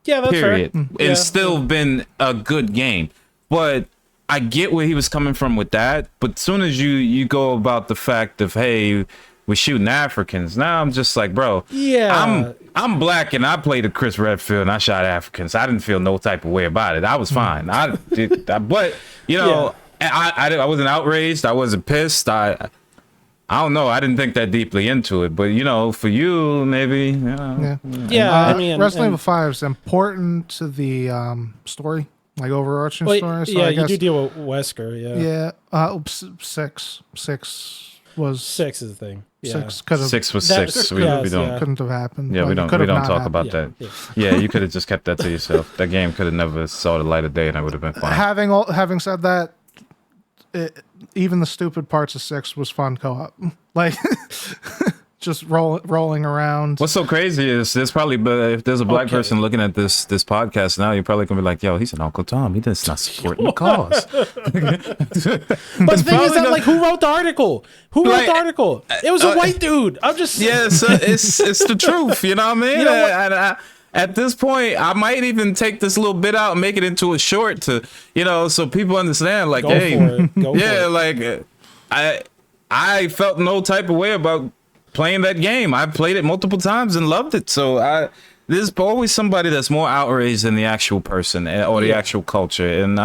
[SPEAKER 2] Yeah, that's
[SPEAKER 3] period,
[SPEAKER 2] right.
[SPEAKER 3] and still been a good game. But I get where he was coming from with that. But as soon as you go about the fact of, hey, we're shooting Africans, now I'm just like, bro, I'm black and I played a Chris Redfield and I shot Africans. I didn't feel no type of way about it. I was fine. But I wasn't outraged. I wasn't pissed. I don't know. I didn't think that deeply into it. But, for you, maybe.
[SPEAKER 2] I mean,
[SPEAKER 1] Resident Evil 5 is important to the story, like overarching story. So
[SPEAKER 2] you do deal with Wesker,
[SPEAKER 1] Yeah. 6 was...
[SPEAKER 2] 6 is the thing.
[SPEAKER 1] Yeah.
[SPEAKER 3] 6 was 6. We don't.
[SPEAKER 1] Couldn't have happened.
[SPEAKER 3] Yeah, we don't talk about that.
[SPEAKER 2] Yeah,
[SPEAKER 3] you could have just kept that to yourself. That game could have never saw the light of day and I would have been fine.
[SPEAKER 1] Having said that, even the stupid parts of 6 was fun co-op. Like, just rolling around.
[SPEAKER 3] What's so crazy is there's probably, if there's a black person looking at this podcast now, you're probably gonna be like, yo, he's an Uncle Tom. He does not support the cause.
[SPEAKER 2] But the thing is that, like, who wrote the article? It was a white dude. I'm just
[SPEAKER 3] it's the truth. You know what I mean? At this point, I might even take this little bit out and make it into a short to, so people understand. Like,
[SPEAKER 2] Go for it.
[SPEAKER 3] like, I felt no type of way about playing that game. I played it multiple times and loved it. So there's always somebody that's more outraged than the actual person or the actual culture. And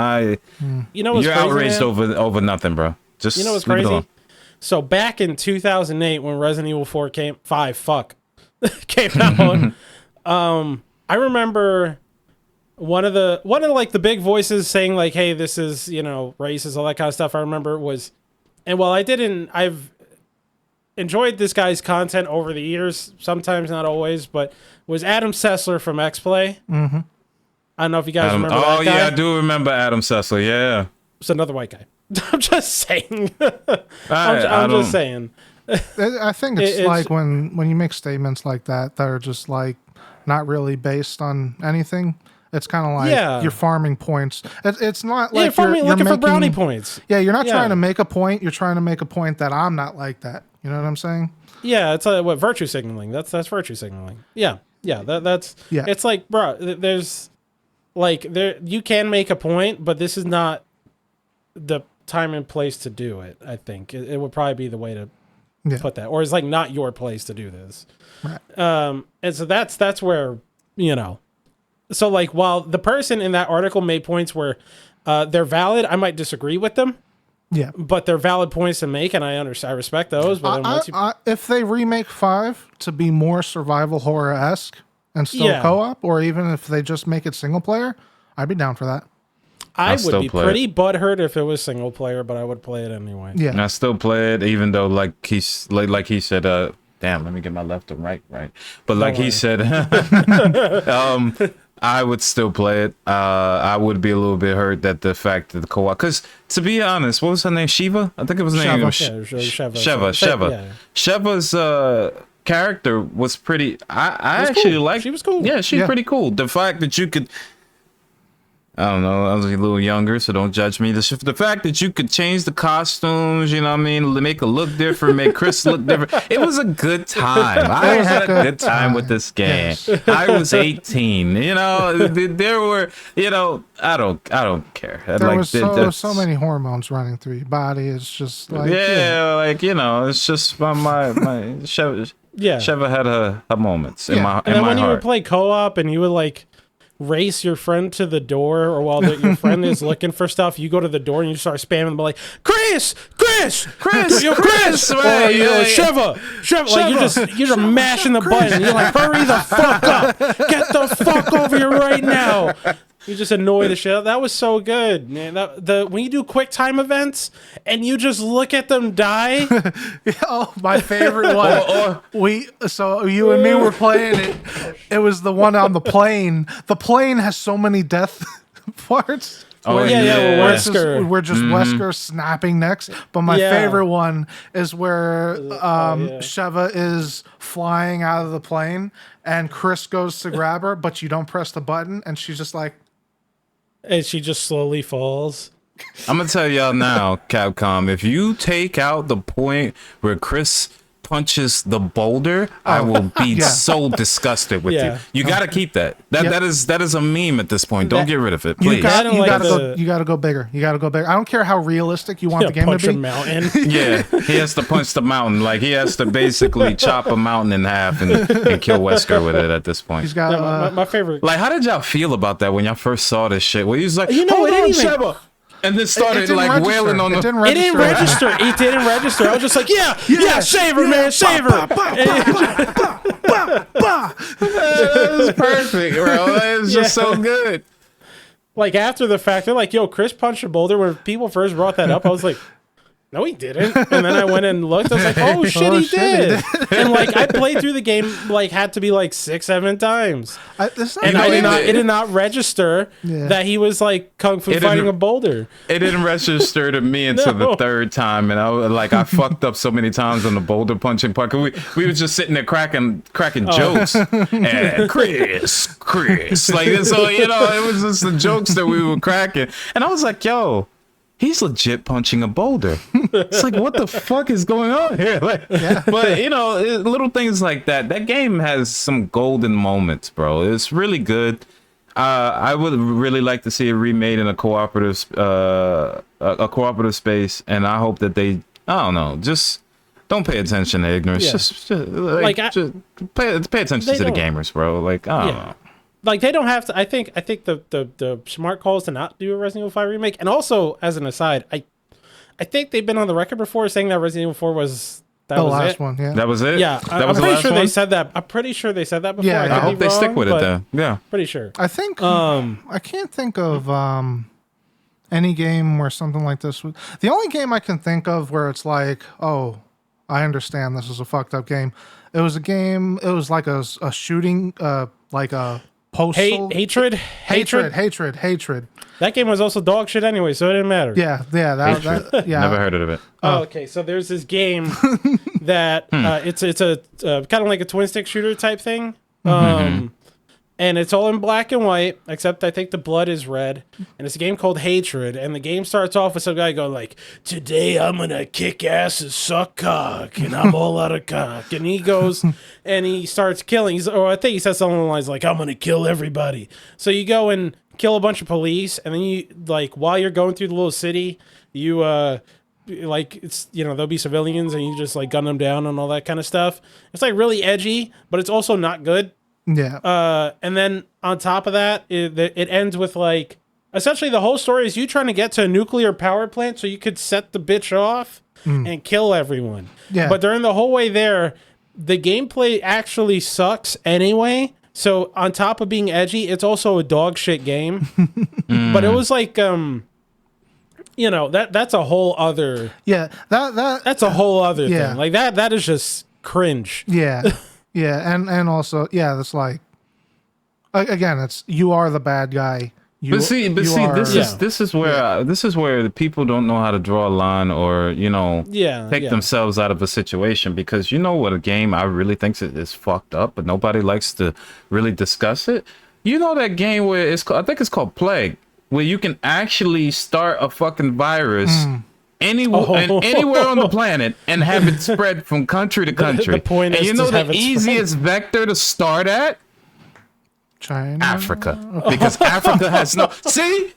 [SPEAKER 2] you're crazy,
[SPEAKER 3] outraged over nothing, bro. Just
[SPEAKER 2] what's crazy? So back in 2008, when Resident Evil 4 came out, I remember one of the big voices saying, like, hey, this is, racist, all that kind of stuff. I remember I've enjoyed this guy's content over the years, sometimes, not always, but was Adam Sessler from X-Play.
[SPEAKER 1] Mm-hmm.
[SPEAKER 2] I don't know if you guys remember that guy.
[SPEAKER 3] Oh, yeah, I do remember Adam Sessler, yeah.
[SPEAKER 2] It's another white guy. I'm just saying. I'm just saying.
[SPEAKER 1] I think it's like when you make statements like that are just, like, not really based on anything. It's kind of like you're farming points. It's not like
[SPEAKER 2] you're looking for
[SPEAKER 1] making,
[SPEAKER 2] brownie points.
[SPEAKER 1] Yeah, you're not trying to make a point. You're trying to make a point that I'm not like that. You know what I'm saying?
[SPEAKER 2] Yeah, it's what virtue signaling. That's virtue signaling. Yeah. That's It's like, bro, there's like you can make a point, but this is not the time and place to do it. I think it would probably be the way to put that, or it's like not your place to do this.
[SPEAKER 1] Right.
[SPEAKER 2] And so that's where, you know, so like while the person in that article made points where they're valid, I might disagree with them.
[SPEAKER 1] Yeah,
[SPEAKER 2] but they're valid points to make, and I respect those. But then
[SPEAKER 1] if they remake 5 to be more survival horror-esque and still co-op, or even if they just make it single player, I'd be down for that.
[SPEAKER 2] I would be pretty butthurt if it was single player, but I would play it anyway.
[SPEAKER 1] Yeah,
[SPEAKER 3] and I still play it, even though like he said, damn, let me get my left and right. But like he said, I would still play it. I would be a little bit hurt that the fact that the co-op, because to be honest, what was her name? Shiva? I think it was her name. Sheva.
[SPEAKER 2] Yeah.
[SPEAKER 3] Sheva's character was pretty. I actually liked.
[SPEAKER 2] She was cool.
[SPEAKER 3] Yeah, she's pretty cool. The fact that you could. I don't know. I was a little younger, so don't judge me. The fact that you could change the costumes, you know what I mean, make it look different, make Chris look different. It was a good time. I had a good time with this game. Yes. I was 18. You know, there were, you know, I don't care.
[SPEAKER 1] There was so many hormones running through your body. It's just like
[SPEAKER 3] like, you know, it's just my Sheva had her moments in my
[SPEAKER 2] and then when
[SPEAKER 3] heart.
[SPEAKER 2] You would play co-op and you would like race your friend to the door, or while your friend is looking for stuff, you go to the door and you start spamming them like Chris,
[SPEAKER 3] right?
[SPEAKER 2] Sheva. Like you're just mashing the button. You're like, hurry the fuck up, get the fuck over here right now. You just annoy the shit out. That was so good, man. When you do quick time events and you just look at them die.
[SPEAKER 1] Oh, my favorite one. So you and me were playing it. It was the one on the plane. The plane has so many death parts. We're just Wesker snapping necks. But my favorite one is where Sheva is flying out of the plane and Chris goes to grab her, but you don't press the button, and she's just like.
[SPEAKER 2] And she just slowly falls.
[SPEAKER 3] I'm going to tell y'all now, Capcom, if you take out the point where Chris punches the boulder, I will be so disgusted with you. You got to keep that. That is a meme at this point. Don't get rid of it, please.
[SPEAKER 1] You got to go bigger. You got to go bigger. I don't care how realistic you want the game to be.
[SPEAKER 2] Punch a mountain.
[SPEAKER 3] Yeah, he has to punch the mountain. Like he has to basically chop a mountain in half and kill Wesker with it at this point.
[SPEAKER 1] He's got
[SPEAKER 2] my favorite.
[SPEAKER 3] Like, how did y'all feel about that when y'all first saw this shit? Where he was like,
[SPEAKER 2] you know,
[SPEAKER 3] hold on, Sheva. And then started like wailing on the.
[SPEAKER 2] It didn't register. It didn't register. I was just like, save her, man, save her.
[SPEAKER 3] That was perfect, bro. It was just so good.
[SPEAKER 2] Like after the fact, they're like, "Yo, Chris punched a boulder." When people first brought that up, I was like, "No, he didn't." And then I went and looked. I was like, "Oh shit, he did!" And like I played through the game, like had to be like 6-7 times, it did not register that he was like kung fu fighting a boulder.
[SPEAKER 3] It didn't register to me until the third time, and I fucked up so many times on the boulder punching part. We were just sitting there cracking jokes, and Chris, like so, you know, it was just the jokes that we were cracking, and I was like, yo. He's legit punching a boulder. It's like, what the fuck is going on here? Like, but you know, little things like that. That game has some golden moments, bro. It's really good. I would really like to see it remade in a cooperative space, and I hope that they, I don't know, just don't pay attention to ignorance. Just pay attention to the gamers, bro. Like, I don't know.
[SPEAKER 2] Like they don't have to. I think the smart call is to not do a Resident Evil 5 remake. And also, as an aside, I think they've been on the record before saying that Resident Evil 4 was the last
[SPEAKER 1] one. Yeah,
[SPEAKER 3] that was it.
[SPEAKER 2] Yeah, I'm pretty sure they said that. I'm pretty sure they said that before.
[SPEAKER 3] Yeah, I hope they stick with it though. Yeah,
[SPEAKER 2] pretty sure.
[SPEAKER 1] I think I can't think of any game where something like this would. The only game I can think of where it's like, oh, I understand this is a fucked up game. It was a game. It was like a shooting, like a.
[SPEAKER 2] Hatred. That game was also dog shit anyway, so it didn't matter.
[SPEAKER 1] That
[SPEAKER 3] Never heard of it.
[SPEAKER 2] Oh, okay. So there's this game that it's a kind of like a twin stick shooter type thing. And it's all in black and white, except I think the blood is red. And it's a game called Hatred. And the game starts off with some guy going like, today I'm going to kick ass and suck cock. And I'm all out of cock. And he goes and he starts killing. Or I think he says something along the lines like, I'm going to kill everybody. So you go and kill a bunch of police. And then you, like, while you're going through the little city, you, like, it's, you know, there'll be civilians and you just, like, gun them down and all that kind of stuff. It's, like, really edgy, but it's also not good.
[SPEAKER 1] Yeah.
[SPEAKER 2] And then on top of that, it ends with like essentially the whole story is you trying to get to a nuclear power plant so you could set the bitch off and kill everyone. Yeah. But during the whole way there, the gameplay actually sucks anyway. So on top of being edgy, it's also a dog shit game. But it was like you know, that's a whole other that's a whole other thing. Like that is just cringe.
[SPEAKER 1] Yeah. Yeah, and also, yeah, it's like, again, it's you are the bad guy. This
[SPEAKER 3] is where the people don't know how to draw a line or take themselves out of a situation, because you know what a game I really think is fucked up, but nobody likes to really discuss it. You know that game where I think it's called Plague, where you can actually start a fucking virus. Anywhere on the planet and have it spread from country to country.
[SPEAKER 2] The point is,
[SPEAKER 3] the easiest vector to start at?
[SPEAKER 1] China,
[SPEAKER 3] Africa, because Africa has no.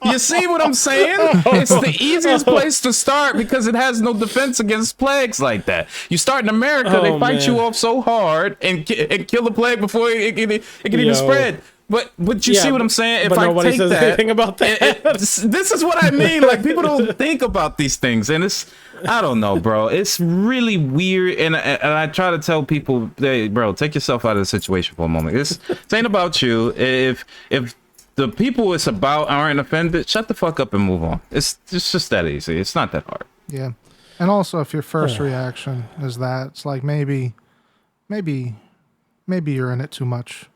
[SPEAKER 3] You see what I'm saying? It's the easiest place to start because it has no defense against plagues like that. You start in America, they fight you off so hard and kill the plague before it can even spread. But you see what I'm saying? If I take that, anything about that. This is what I mean. Like, people don't think about these things, and I don't know, bro. It's really weird, and I try to tell people, hey, bro, take yourself out of the situation for a moment. It ain't about you. If the people it's about aren't offended, shut the fuck up and move on. It's just that easy. It's not that hard.
[SPEAKER 1] Yeah, and also if your first reaction is that, it's like maybe you're in it too much.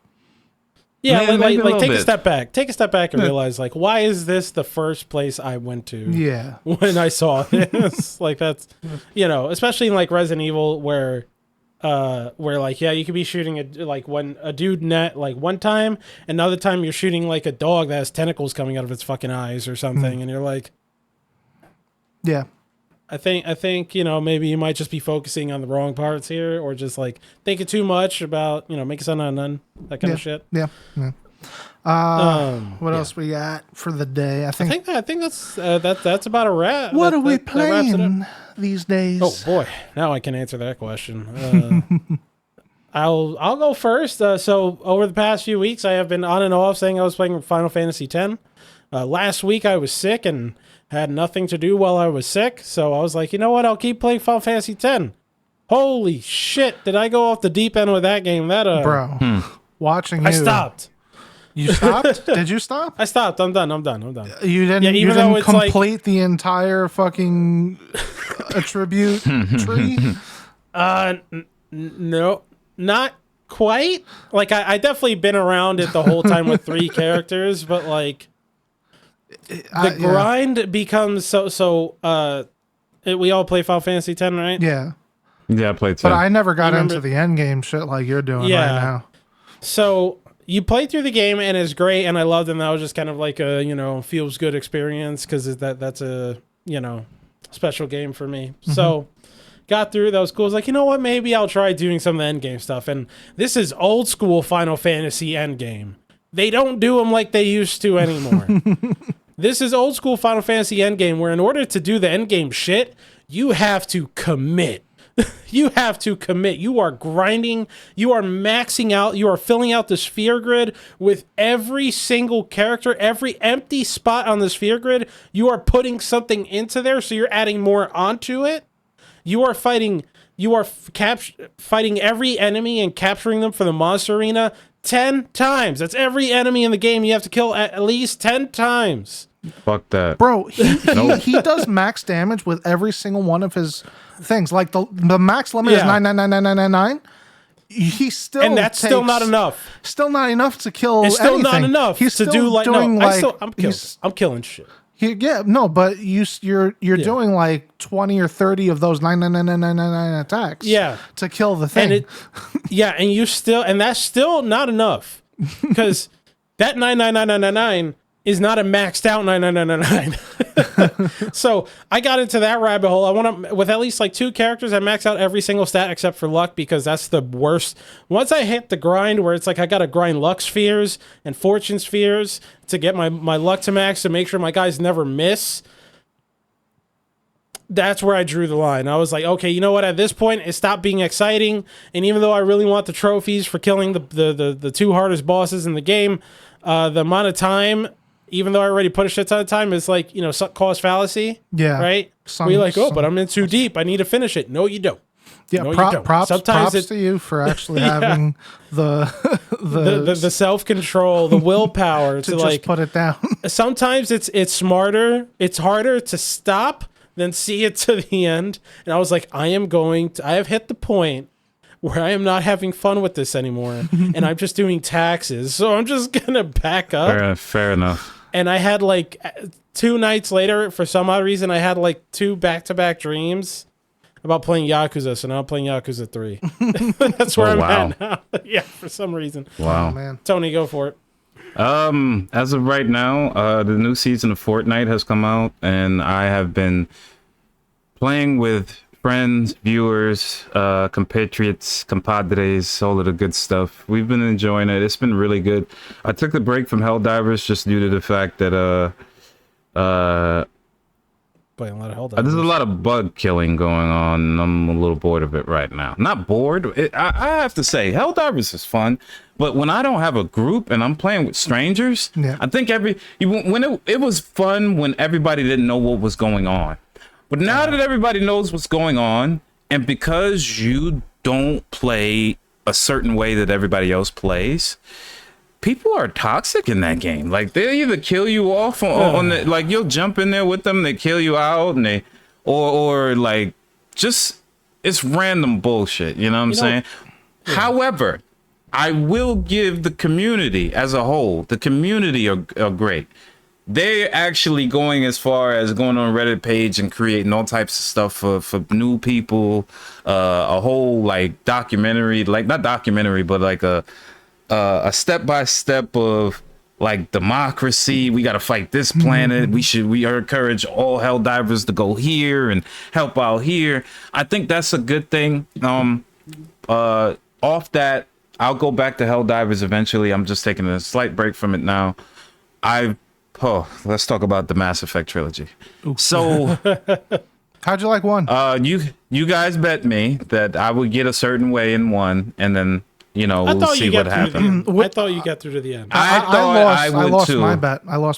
[SPEAKER 2] Yeah, like take a step back. Take a step back and realize, like, why is this the first place I went to?
[SPEAKER 1] Yeah.
[SPEAKER 2] When I saw this, like, that's, especially in like Resident Evil, where like, you could be shooting a dude net like one time, another time you're shooting like a dog that has tentacles coming out of its fucking eyes or something, and you're like,
[SPEAKER 1] yeah.
[SPEAKER 2] I think maybe you might just be focusing on the wrong parts here, or just like thinking too much about make a son out of none, that kind of shit.
[SPEAKER 1] Yeah. What else we got for the day? I think
[SPEAKER 2] that's about a wrap.
[SPEAKER 1] What are we playing these days?
[SPEAKER 2] Oh boy, now I can answer that question. I'll go first. So over the past few weeks, I have been on and off saying I was playing Final Fantasy X. Last week I was sick and had nothing to do while I was sick, so I was like, you know what? I'll keep playing Final Fantasy X. Holy shit! Did I go off the deep end with that game?
[SPEAKER 1] Bro, watching you.
[SPEAKER 2] I stopped.
[SPEAKER 1] You stopped? Did you stop?
[SPEAKER 2] I stopped. I'm done.
[SPEAKER 1] You didn't. You didn't complete the entire fucking attribute tree.
[SPEAKER 2] No, not quite. Like I definitely been around it the whole time with 3 characters, but like. The grind becomes so. We all play Final Fantasy X, right?
[SPEAKER 1] Yeah,
[SPEAKER 3] I played 10.
[SPEAKER 1] But I never got into the end game shit like you're doing right now.
[SPEAKER 2] So you play through the game and it's great, and I loved it. And that was just kind of like a feels good experience because that's a special game for me. Mm-hmm. So got through. That was cool. I was like, you know what? Maybe I'll try doing some of the end game stuff. And this is old school Final Fantasy end game. They don't do them like they used to anymore. This is old school Final Fantasy endgame, where in order to do the endgame shit, you have to commit. You have to commit. You are grinding. You are maxing out. You are filling out the sphere grid with every single character, every empty spot on the sphere grid. You are putting something into there, so you're adding more onto it. You are fighting. You are fighting every enemy and capturing them for the monster arena 10 times. That's every enemy in the game you have to kill at least 10 times.
[SPEAKER 3] Fuck that.
[SPEAKER 1] Bro, he does max damage with every single one of his things. Like the max limit is 9999999. He still
[SPEAKER 2] and that's still not enough.
[SPEAKER 1] Still not enough to kill
[SPEAKER 2] It's still
[SPEAKER 1] anything.
[SPEAKER 2] not enough
[SPEAKER 1] He's
[SPEAKER 2] to do like
[SPEAKER 1] doing
[SPEAKER 2] I'm killing shit.
[SPEAKER 1] But you're doing like 20 or 30 of those 99999 attacks.
[SPEAKER 2] Yeah.
[SPEAKER 1] To kill the thing.
[SPEAKER 2] And and that's still not enough. because that 99999 is not a maxed out 9999. So I got into that rabbit hole. I want to, with at least like 2 characters, I max out every single stat except for luck, because that's the worst. Once I hit the grind where it's like I got to grind luck spheres and fortune spheres to get my luck to max to make sure my guys never miss, that's where I drew the line. I was like, okay, you know what? At this point, it stopped being exciting. And even though I really want the trophies for killing the 2 hardest bosses in the game, the amount of time, even though I already put a shit ton of time, is like, sunk cost fallacy. Yeah. Right? We're like, but I'm in too deep. I need to finish it. No, you don't.
[SPEAKER 1] Yeah, no, props to you for actually having the
[SPEAKER 2] self-control, the willpower to
[SPEAKER 1] just
[SPEAKER 2] like
[SPEAKER 1] put it down.
[SPEAKER 2] Sometimes it's smarter. It's harder to stop than see it to the end. And I was like, I have hit the point where I am not having fun with this anymore, and I'm just doing taxes. So I'm just gonna back up.
[SPEAKER 3] Fair enough.
[SPEAKER 2] And I had like 2 nights later, for some odd reason, I had like 2 back-to-back dreams about playing Yakuza. So now I'm playing Yakuza 3. That's where I'm at now. Yeah, for some reason.
[SPEAKER 3] Wow,
[SPEAKER 1] man.
[SPEAKER 2] Tony, go for it.
[SPEAKER 3] As of right now, the new season of Fortnite has come out, and I have been playing with friends, viewers, compatriots, compadres, all of the good stuff. We've been enjoying it. It's been really good. I took the break from Helldivers just due to the fact that
[SPEAKER 2] playing a lot of Helldivers.
[SPEAKER 3] there's a lot of bug killing going on, and I'm a little bored of it right now. Not bored. I have to say, Helldivers is fun, but when I don't have a group and I'm playing with strangers, I think when it was fun when everybody didn't know what was going on. But now that everybody knows what's going on, and because you don't play a certain way that everybody else plays, people are toxic in that game. Like, they'll either kill you off on the, like, you'll jump in there with them, they kill you out, and or like, just, it's random bullshit, you know what I'm saying? Yeah. However, I will give the community as a whole, the community are great. They're actually going as far as going on Reddit page and creating all types of stuff for new people, a whole like documentary, like not documentary, but like a step-by-step of like democracy. We got to fight this planet. We encourage all Helldivers to go here and help out here. I think that's a good thing. Off that, I'll go back to Helldivers eventually. I'm just taking a slight break from it now. Let's talk about the Mass Effect trilogy. Ooh. So,
[SPEAKER 1] how'd you like 1?
[SPEAKER 3] You guys bet me that I would get a certain way in 1, and then we'll see what happens.
[SPEAKER 2] I thought you got through to the end.
[SPEAKER 1] I lost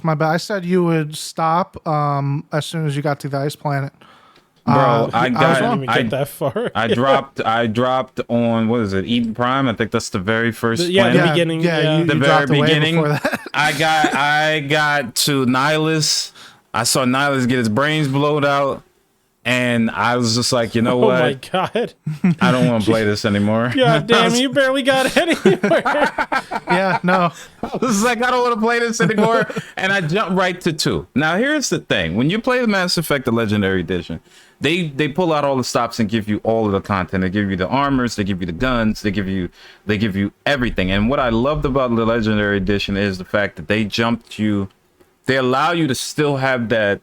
[SPEAKER 1] my bet. I said you would stop as soon as you got to the ice planet.
[SPEAKER 3] Bro, I
[SPEAKER 2] didn't even get that far.
[SPEAKER 3] I dropped on, what is it, Eden Prime? I think that's the very first planet.
[SPEAKER 2] The beginning.
[SPEAKER 3] The very beginning. I got to Nihilus. I saw Nihilus get his brains blown out, and I was just like, you know what?
[SPEAKER 2] Oh my god!
[SPEAKER 3] I don't want to play this anymore.
[SPEAKER 2] God damn, you barely got anywhere.
[SPEAKER 1] Yeah, no.
[SPEAKER 3] I was like, I don't want to play this anymore, and I jumped right to 2. Now, here's the thing: when you play the Mass Effect, the Legendary Edition, they pull out all the stops and give you all of the content. They give you the armors, they give you the guns, they give you everything. And what I loved about the Legendary Edition is the fact that they allow you to still have that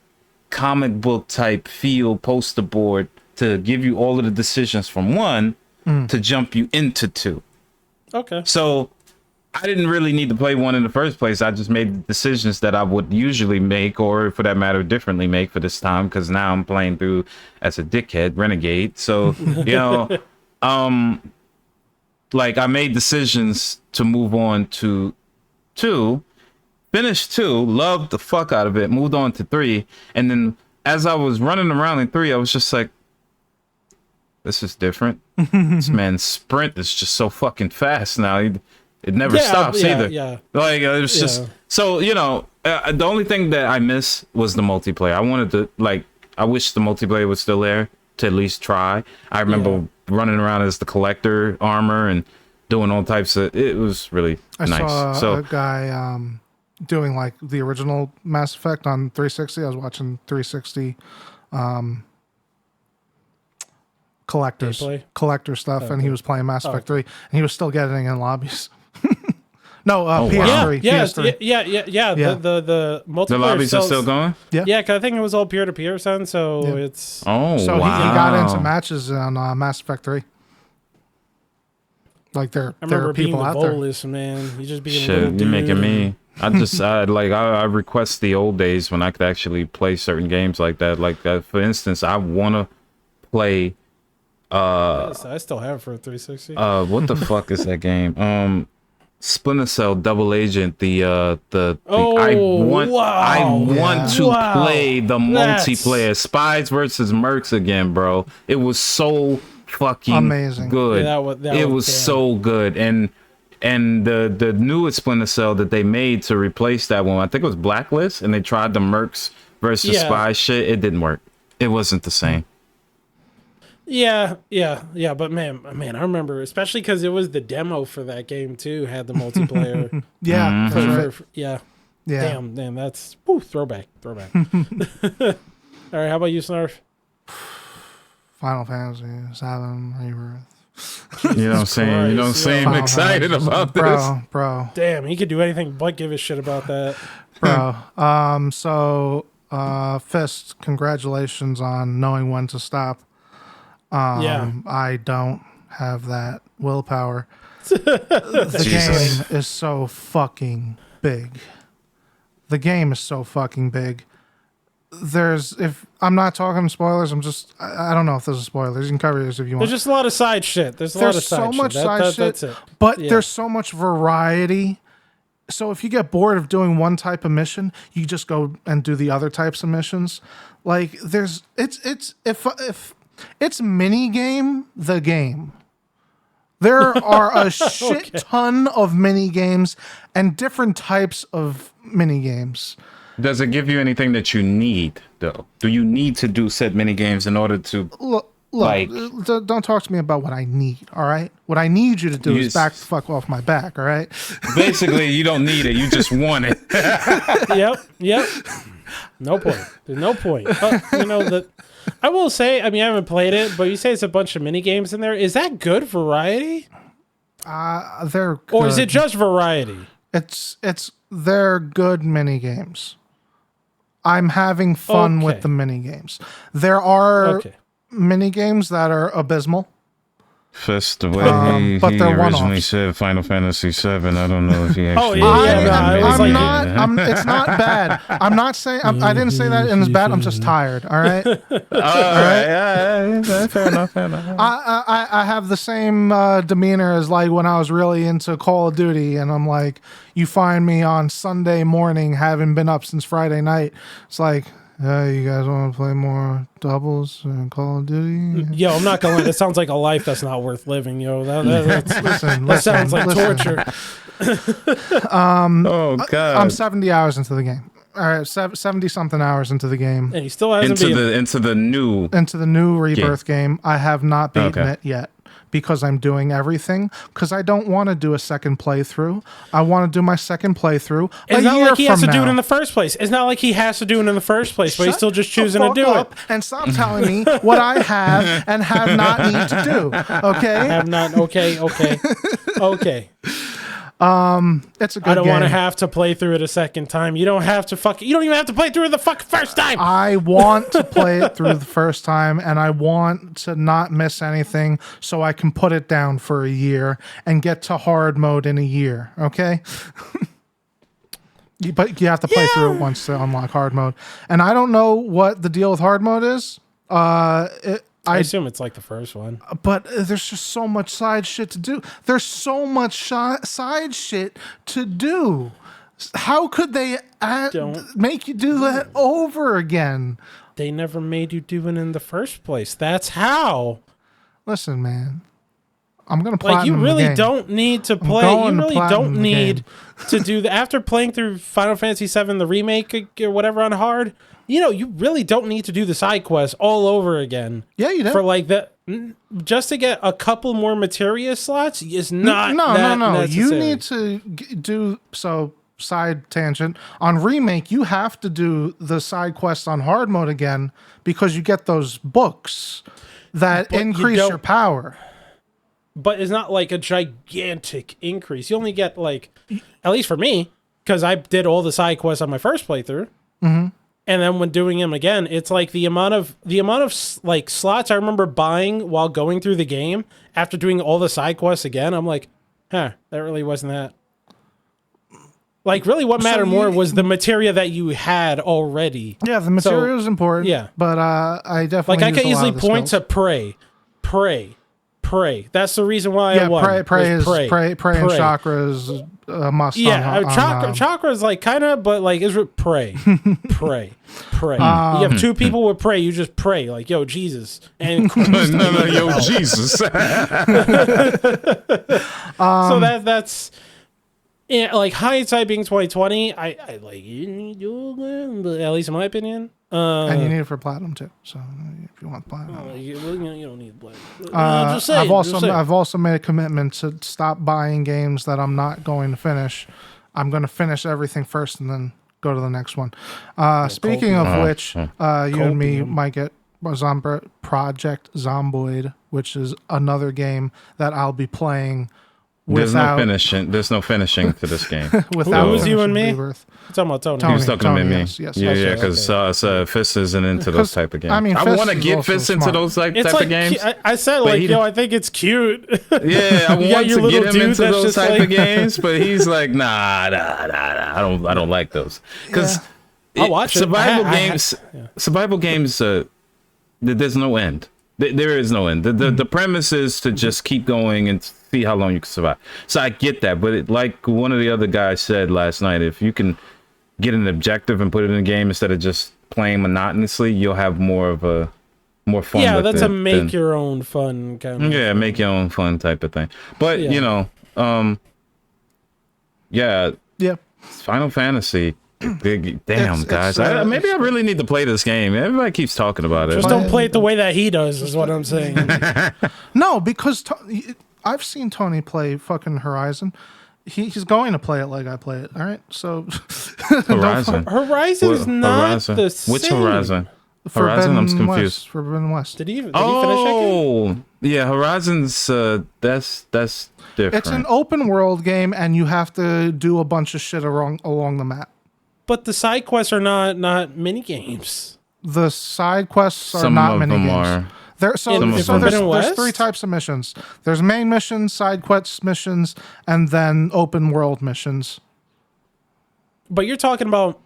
[SPEAKER 3] comic book type feel poster board to give you all of the decisions from 1 to jump you into 2.
[SPEAKER 2] Okay.
[SPEAKER 3] So I didn't really need to play 1 in the first place. I just made decisions that I would usually make, or for that matter, differently make for this time, because now I'm playing through as a dickhead renegade. So, like, I made decisions to move on to 2, finished 2, loved the fuck out of it, moved on to 3, and then as I was running around in 3, I was just like, this is different. This man's sprint is just so fucking fast now. It never stops either.
[SPEAKER 2] Yeah.
[SPEAKER 3] Like, it was just so, the only thing that I miss was the multiplayer. I wanted to, like, I wish the multiplayer was still there to at least try. I remember running around as the collector armor and doing all types of, it was really nice.
[SPEAKER 1] I saw a guy doing like the original Mass Effect on 360. I was watching 360 collector stuff, and he was playing Mass Effect 3, and he was still getting in lobbies. No, PS3. PS3.
[SPEAKER 2] Yeah. The multiplayer.
[SPEAKER 3] The lobbies are still going.
[SPEAKER 2] Yeah, cause I think it was all peer to peer, son. So it's.
[SPEAKER 3] Oh,
[SPEAKER 1] so
[SPEAKER 3] wow.
[SPEAKER 1] he got into matches on Mass Effect 3. Like there are people out there.
[SPEAKER 2] Man. You just being
[SPEAKER 3] shit. You're making me. I request the old days when I could actually play certain games like that. Like for instance, I want to play.
[SPEAKER 2] I still have it for a 360.
[SPEAKER 3] What the fuck is that game? Splinter Cell Double Agent. I want to play the multiplayer Spies versus Mercs again, bro. It was so fucking
[SPEAKER 1] amazing,
[SPEAKER 3] good. It was so good, and the newest Splinter Cell that they made to replace that one, I think it was Blacklist, and they tried the Mercs versus Spies shit. It didn't work. It wasn't the same.
[SPEAKER 2] Yeah, but man, I remember, especially because it was the demo for that game too, had the multiplayer. Yeah. Damn, that's throwback. All right, how about you, Snarf?
[SPEAKER 1] Final Fantasy VII Rebirth.
[SPEAKER 3] You know what I'm saying? You know what I'm saying? I'm excited about this.
[SPEAKER 1] Bro.
[SPEAKER 2] Damn, he could do anything but give a shit about that.
[SPEAKER 1] Bro. So Fist, congratulations on knowing when to stop. I don't have that willpower. The game is so fucking big. The game is so fucking big. If I'm not talking spoilers, I don't know if there's spoilers. You can cover this if you want.
[SPEAKER 2] There's just a lot of side shit. There's
[SPEAKER 1] so much side shit. That's it. But there's so much variety. So if you get bored of doing one type of mission, you just go and do the other types of missions. Like if it's mini game, the game. There are a shit ton of mini games and different types of mini games.
[SPEAKER 3] Does it give you anything that you need, though? Do you need to do said mini games in order to
[SPEAKER 1] look? Don't talk to me about what I need. All right, what I need you to do is back the fuck off my back. All right.
[SPEAKER 3] Basically, you don't need it. You just want it.
[SPEAKER 2] Yep. No point. There's no point. I will say, I haven't played it, but you say it's a bunch of mini games in there. Is that good variety?
[SPEAKER 1] They're good.
[SPEAKER 2] Or is it just variety?
[SPEAKER 1] They're good mini games. I'm having fun with the mini games. There are mini games that are abysmal.
[SPEAKER 3] Fist, the way he originally said Final Fantasy VII, I don't know if he actually...
[SPEAKER 1] it's not bad. I'm not saying... I didn't say that in his bad. I'm just tired, all right?
[SPEAKER 3] Fair enough.
[SPEAKER 1] I have the same demeanor as like when I was really into Call of Duty, and I'm like, you find me on Sunday morning, having been up since Friday night. It's like... you guys want to play more doubles in Call of Duty?
[SPEAKER 2] Yo, I'm not going to. It sounds like a life that's not worth living, yo. That sounds like torture.
[SPEAKER 3] Oh, God.
[SPEAKER 1] I'm 70 hours into the game. All right, 70-something hours into the game.
[SPEAKER 2] And he still hasn't
[SPEAKER 3] into the new
[SPEAKER 1] Rebirth game. I have not beaten it yet. Because I'm doing everything. Because I don't want to do a second playthrough. I want to do my second playthrough.
[SPEAKER 2] It's not like he has to do it in the first place. It's not like he has to do it in the first place, but he's still just choosing to do it.
[SPEAKER 1] And stop telling me what I have and have not need to do. Okay?
[SPEAKER 2] Have not. Okay.
[SPEAKER 1] It's a good game.
[SPEAKER 2] I don't want to have to play through it a second time. You don't have to you don't even have to play through it the first time.
[SPEAKER 1] I want to play it through the first time, and I want to not miss anything so I can put it down for a year and get to hard mode in a year, okay? But you have to play through it once to unlock hard mode. And I don't know what the deal with hard mode is.
[SPEAKER 2] I assume it's like the first one.
[SPEAKER 1] But there's just so much side shit to do. There's so much side shit to do. How could they make you do that over again?
[SPEAKER 2] They never made you do it in the first place. That's how.
[SPEAKER 1] Listen, man. I'm going to platinum
[SPEAKER 2] the game. You really don't need to play. You really don't need to do that. After playing through Final Fantasy VII, the remake or whatever on hard, you really don't need to do the side quests all over again.
[SPEAKER 1] Yeah, you do.
[SPEAKER 2] For like that, just to get a couple more materia slots is not
[SPEAKER 1] No.
[SPEAKER 2] necessary.
[SPEAKER 1] You need to do so. Side tangent on remake. You have to do the side quests on hard mode again because you get those books that increase your power.
[SPEAKER 2] but it's not like a gigantic increase. You only get like, at least for me, because I did all the side quests on my first playthrough, and then when doing them again, it's like the amount of like slots I remember buying while going through the game after doing all the side quests again. I'm like, that really wasn't that. Like, really, what mattered more was the materia that you had already.
[SPEAKER 1] Yeah, the materia is important. Yeah, but I definitely
[SPEAKER 2] I can easily point to pray. That's the reason why I won.
[SPEAKER 1] Pray and chakra is a must.
[SPEAKER 2] Yeah, chakra is like kind of, but like is pray. You have two people with pray. You just pray like, yo, Jesus, and
[SPEAKER 3] no, yo, Jesus.
[SPEAKER 2] So that's. Yeah, like hindsight being 2020, I like at least in my opinion.
[SPEAKER 1] And you need it for platinum too. So if you want platinum,
[SPEAKER 2] you don't need platinum. Just saying,
[SPEAKER 1] I've also made a commitment to stop buying games that I'm not going to finish. I'm going to finish everything first and then go to the next one. Speaking of which, you and me might get Project Zomboid, which is another game that I'll be playing.
[SPEAKER 3] There's no finishing to this game.
[SPEAKER 2] Without was you and me? Rebirth.
[SPEAKER 3] Talking about Tony. He was talking about me.
[SPEAKER 1] Yes.
[SPEAKER 3] Yeah, because Fist isn't into those type of games. I mean, I want to get Fist into those type of games.
[SPEAKER 2] I said I think it's cute.
[SPEAKER 3] Yeah, I want to get him into those type of games, but he's like, nah, I don't like those. Because
[SPEAKER 2] I'll watch
[SPEAKER 3] survival games, there's no end. There is no end. The premise is to just keep going and see how long you can survive. So I get that, but like one of the other guys said last night, if you can get an objective and put it in a game instead of just playing monotonously, you'll have more fun.
[SPEAKER 2] Yeah,
[SPEAKER 3] with
[SPEAKER 2] that's a make your own fun kind of.
[SPEAKER 3] Yeah, make your own fun type of thing. But you know, Final Fantasy. Damn, guys. Maybe I really need to play this game. Everybody keeps talking about it.
[SPEAKER 2] Just don't play it the way that he does, is what I'm saying.
[SPEAKER 1] No, because I've seen Tony play fucking Horizon. He's going to play it like I play it. All right, so
[SPEAKER 2] Horizon is not the same.
[SPEAKER 3] Which Horizon? Horizon, I'm confused.
[SPEAKER 1] Forbidden West.
[SPEAKER 2] Did he finish that game?
[SPEAKER 3] Yeah, Horizon's that's different.
[SPEAKER 1] It's an open world game, and you have to do a bunch of shit along the map.
[SPEAKER 2] But the side quests are not mini games.
[SPEAKER 1] The side quests are not mini games. There's 3 types of missions. There's main missions, side quest missions, and then open world missions.
[SPEAKER 2] But you're talking about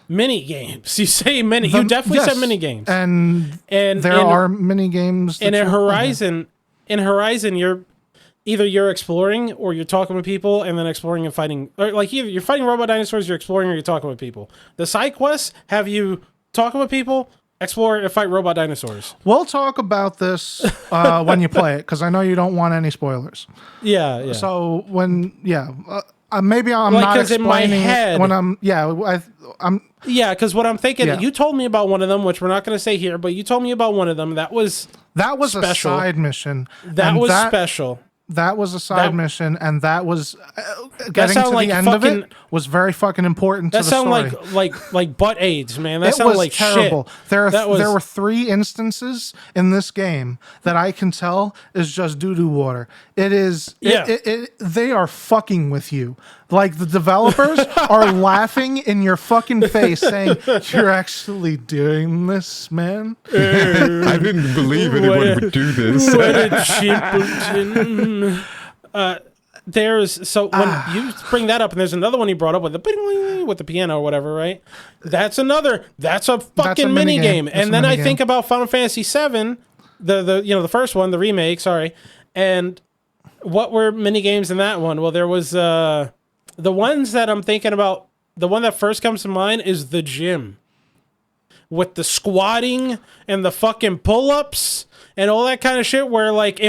[SPEAKER 2] mini games. You say mini. You definitely said mini games.
[SPEAKER 1] And there are mini games.
[SPEAKER 2] And in Horizon, you're exploring or you're talking with people and then exploring and fighting. Or like either you're fighting robot dinosaurs, you're exploring, or you're talking with people. The side quests have you talking with people, explore, and fight robot dinosaurs.
[SPEAKER 1] We'll talk about this when you play it, because I know you don't want any spoilers.
[SPEAKER 2] Yeah.
[SPEAKER 1] So maybe I'm not explaining in my head when I'm
[SPEAKER 2] because what I'm thinking, you told me about one of them, which we're not going to say here, but you told me about one of them that was special.
[SPEAKER 1] A side mission.
[SPEAKER 2] That was special.
[SPEAKER 1] That was a side mission, and that was getting to the end of it was very fucking important to the story.
[SPEAKER 2] That sounded like butt AIDS, man. That sounded like
[SPEAKER 1] terrible.
[SPEAKER 2] Shit.
[SPEAKER 1] There were 3 instances in this game that I can tell is just doo-doo water. It is. They are fucking with you. Like, the developers are laughing in your fucking face, saying, "You're actually doing this, man."
[SPEAKER 3] I didn't believe anyone would do this.
[SPEAKER 2] What a simpleton. When you bring that up, and there's another one you brought up with the piano or whatever, right? That's a fucking mini game. And then I think about Final Fantasy VII, the first one, the remake, sorry. And what were mini games in that one? Well, there was the ones that I'm thinking about. The one that first comes to mind is the gym, with the squatting and the fucking pull-ups and all that kind of shit. Where like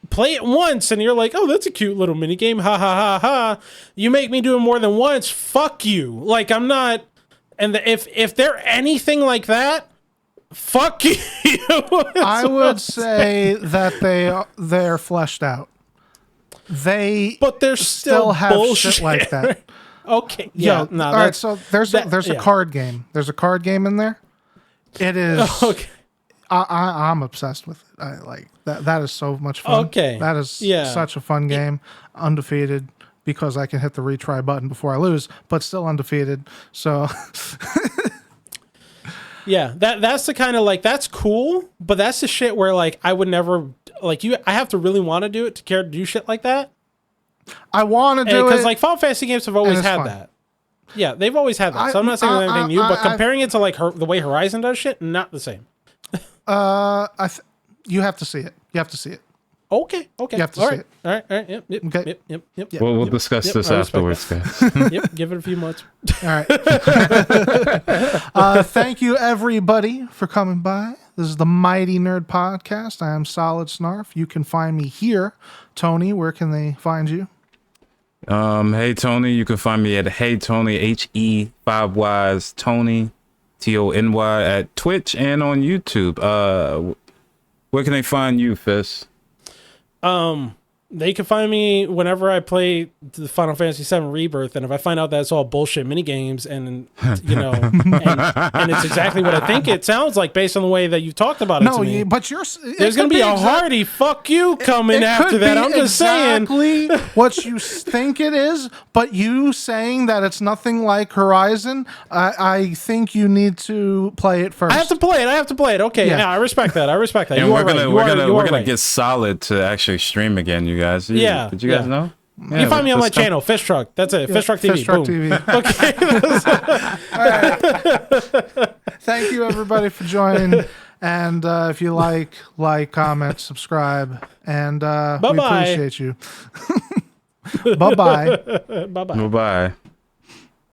[SPEAKER 2] play it once and you're like, oh, that's a cute little mini game. Ha ha ha ha. You make me do it more than once. Fuck you. Like, I'm not. And if they're anything like that, fuck you.
[SPEAKER 1] I would say that they're fleshed out.
[SPEAKER 2] But they're still
[SPEAKER 1] have
[SPEAKER 2] bullshit
[SPEAKER 1] shit like that.
[SPEAKER 2] Okay. Yeah.
[SPEAKER 1] All right. So there's a card game. There's a card game in there. It is.
[SPEAKER 2] Okay.
[SPEAKER 1] I'm obsessed with it. I like that. That is so much fun.
[SPEAKER 2] Okay.
[SPEAKER 1] That is such a fun game. Undefeated because I can hit the retry button before I lose, but still undefeated. So
[SPEAKER 2] yeah, that's the kind of like, that's cool, but that's the shit where like I would never like I have to really want to do it to care to do shit like that.
[SPEAKER 1] I want to do it
[SPEAKER 2] because like Final Fantasy games have always had
[SPEAKER 1] fun.
[SPEAKER 2] that. Yeah, they've always had that. So I'm not saying anything new, but comparing it to like the way Horizon does shit, not the same.
[SPEAKER 1] You have to see it. You have to see it.
[SPEAKER 2] Okay.
[SPEAKER 1] You have to see it.
[SPEAKER 2] All right. Yep.
[SPEAKER 1] Okay.
[SPEAKER 2] Yep.
[SPEAKER 3] We'll discuss this afterwards, guys.
[SPEAKER 2] Yep. Give it a few months.
[SPEAKER 1] All right. Thank you, everybody, for coming by. This is the Mighty Nerd Podcast. I am Solid Snarf. You can find me here. Tony, where can they find you?
[SPEAKER 3] Hey Tony, you can find me at HeyyyTony, HE5Ys Tony, TONY at Twitch and on YouTube. Where can they find you, Fist?
[SPEAKER 2] They can find me whenever I play the Final Fantasy VII Rebirth, and if I find out that it's all bullshit minigames, and you know, and it's exactly what I think it sounds like based on the way that you've talked about it to me.
[SPEAKER 1] But
[SPEAKER 2] there's going to be a hearty fuck you coming after that. I'm just saying
[SPEAKER 1] exactly what you think it is, but you saying that it's nothing like Horizon, I think you need to play it first.
[SPEAKER 2] I have to play it. Okay, yeah, I respect that.
[SPEAKER 3] And we're gonna get Solid to actually stream again, you guys. Did you guys know?
[SPEAKER 2] Yeah, you find me on my channel, FistTruck. That's it, FistTruck TV.
[SPEAKER 1] FistTruck TV. Okay. Thank you, everybody, for joining. And if you like, comment, subscribe, and we appreciate you. Bye-bye.
[SPEAKER 3] Bye-bye.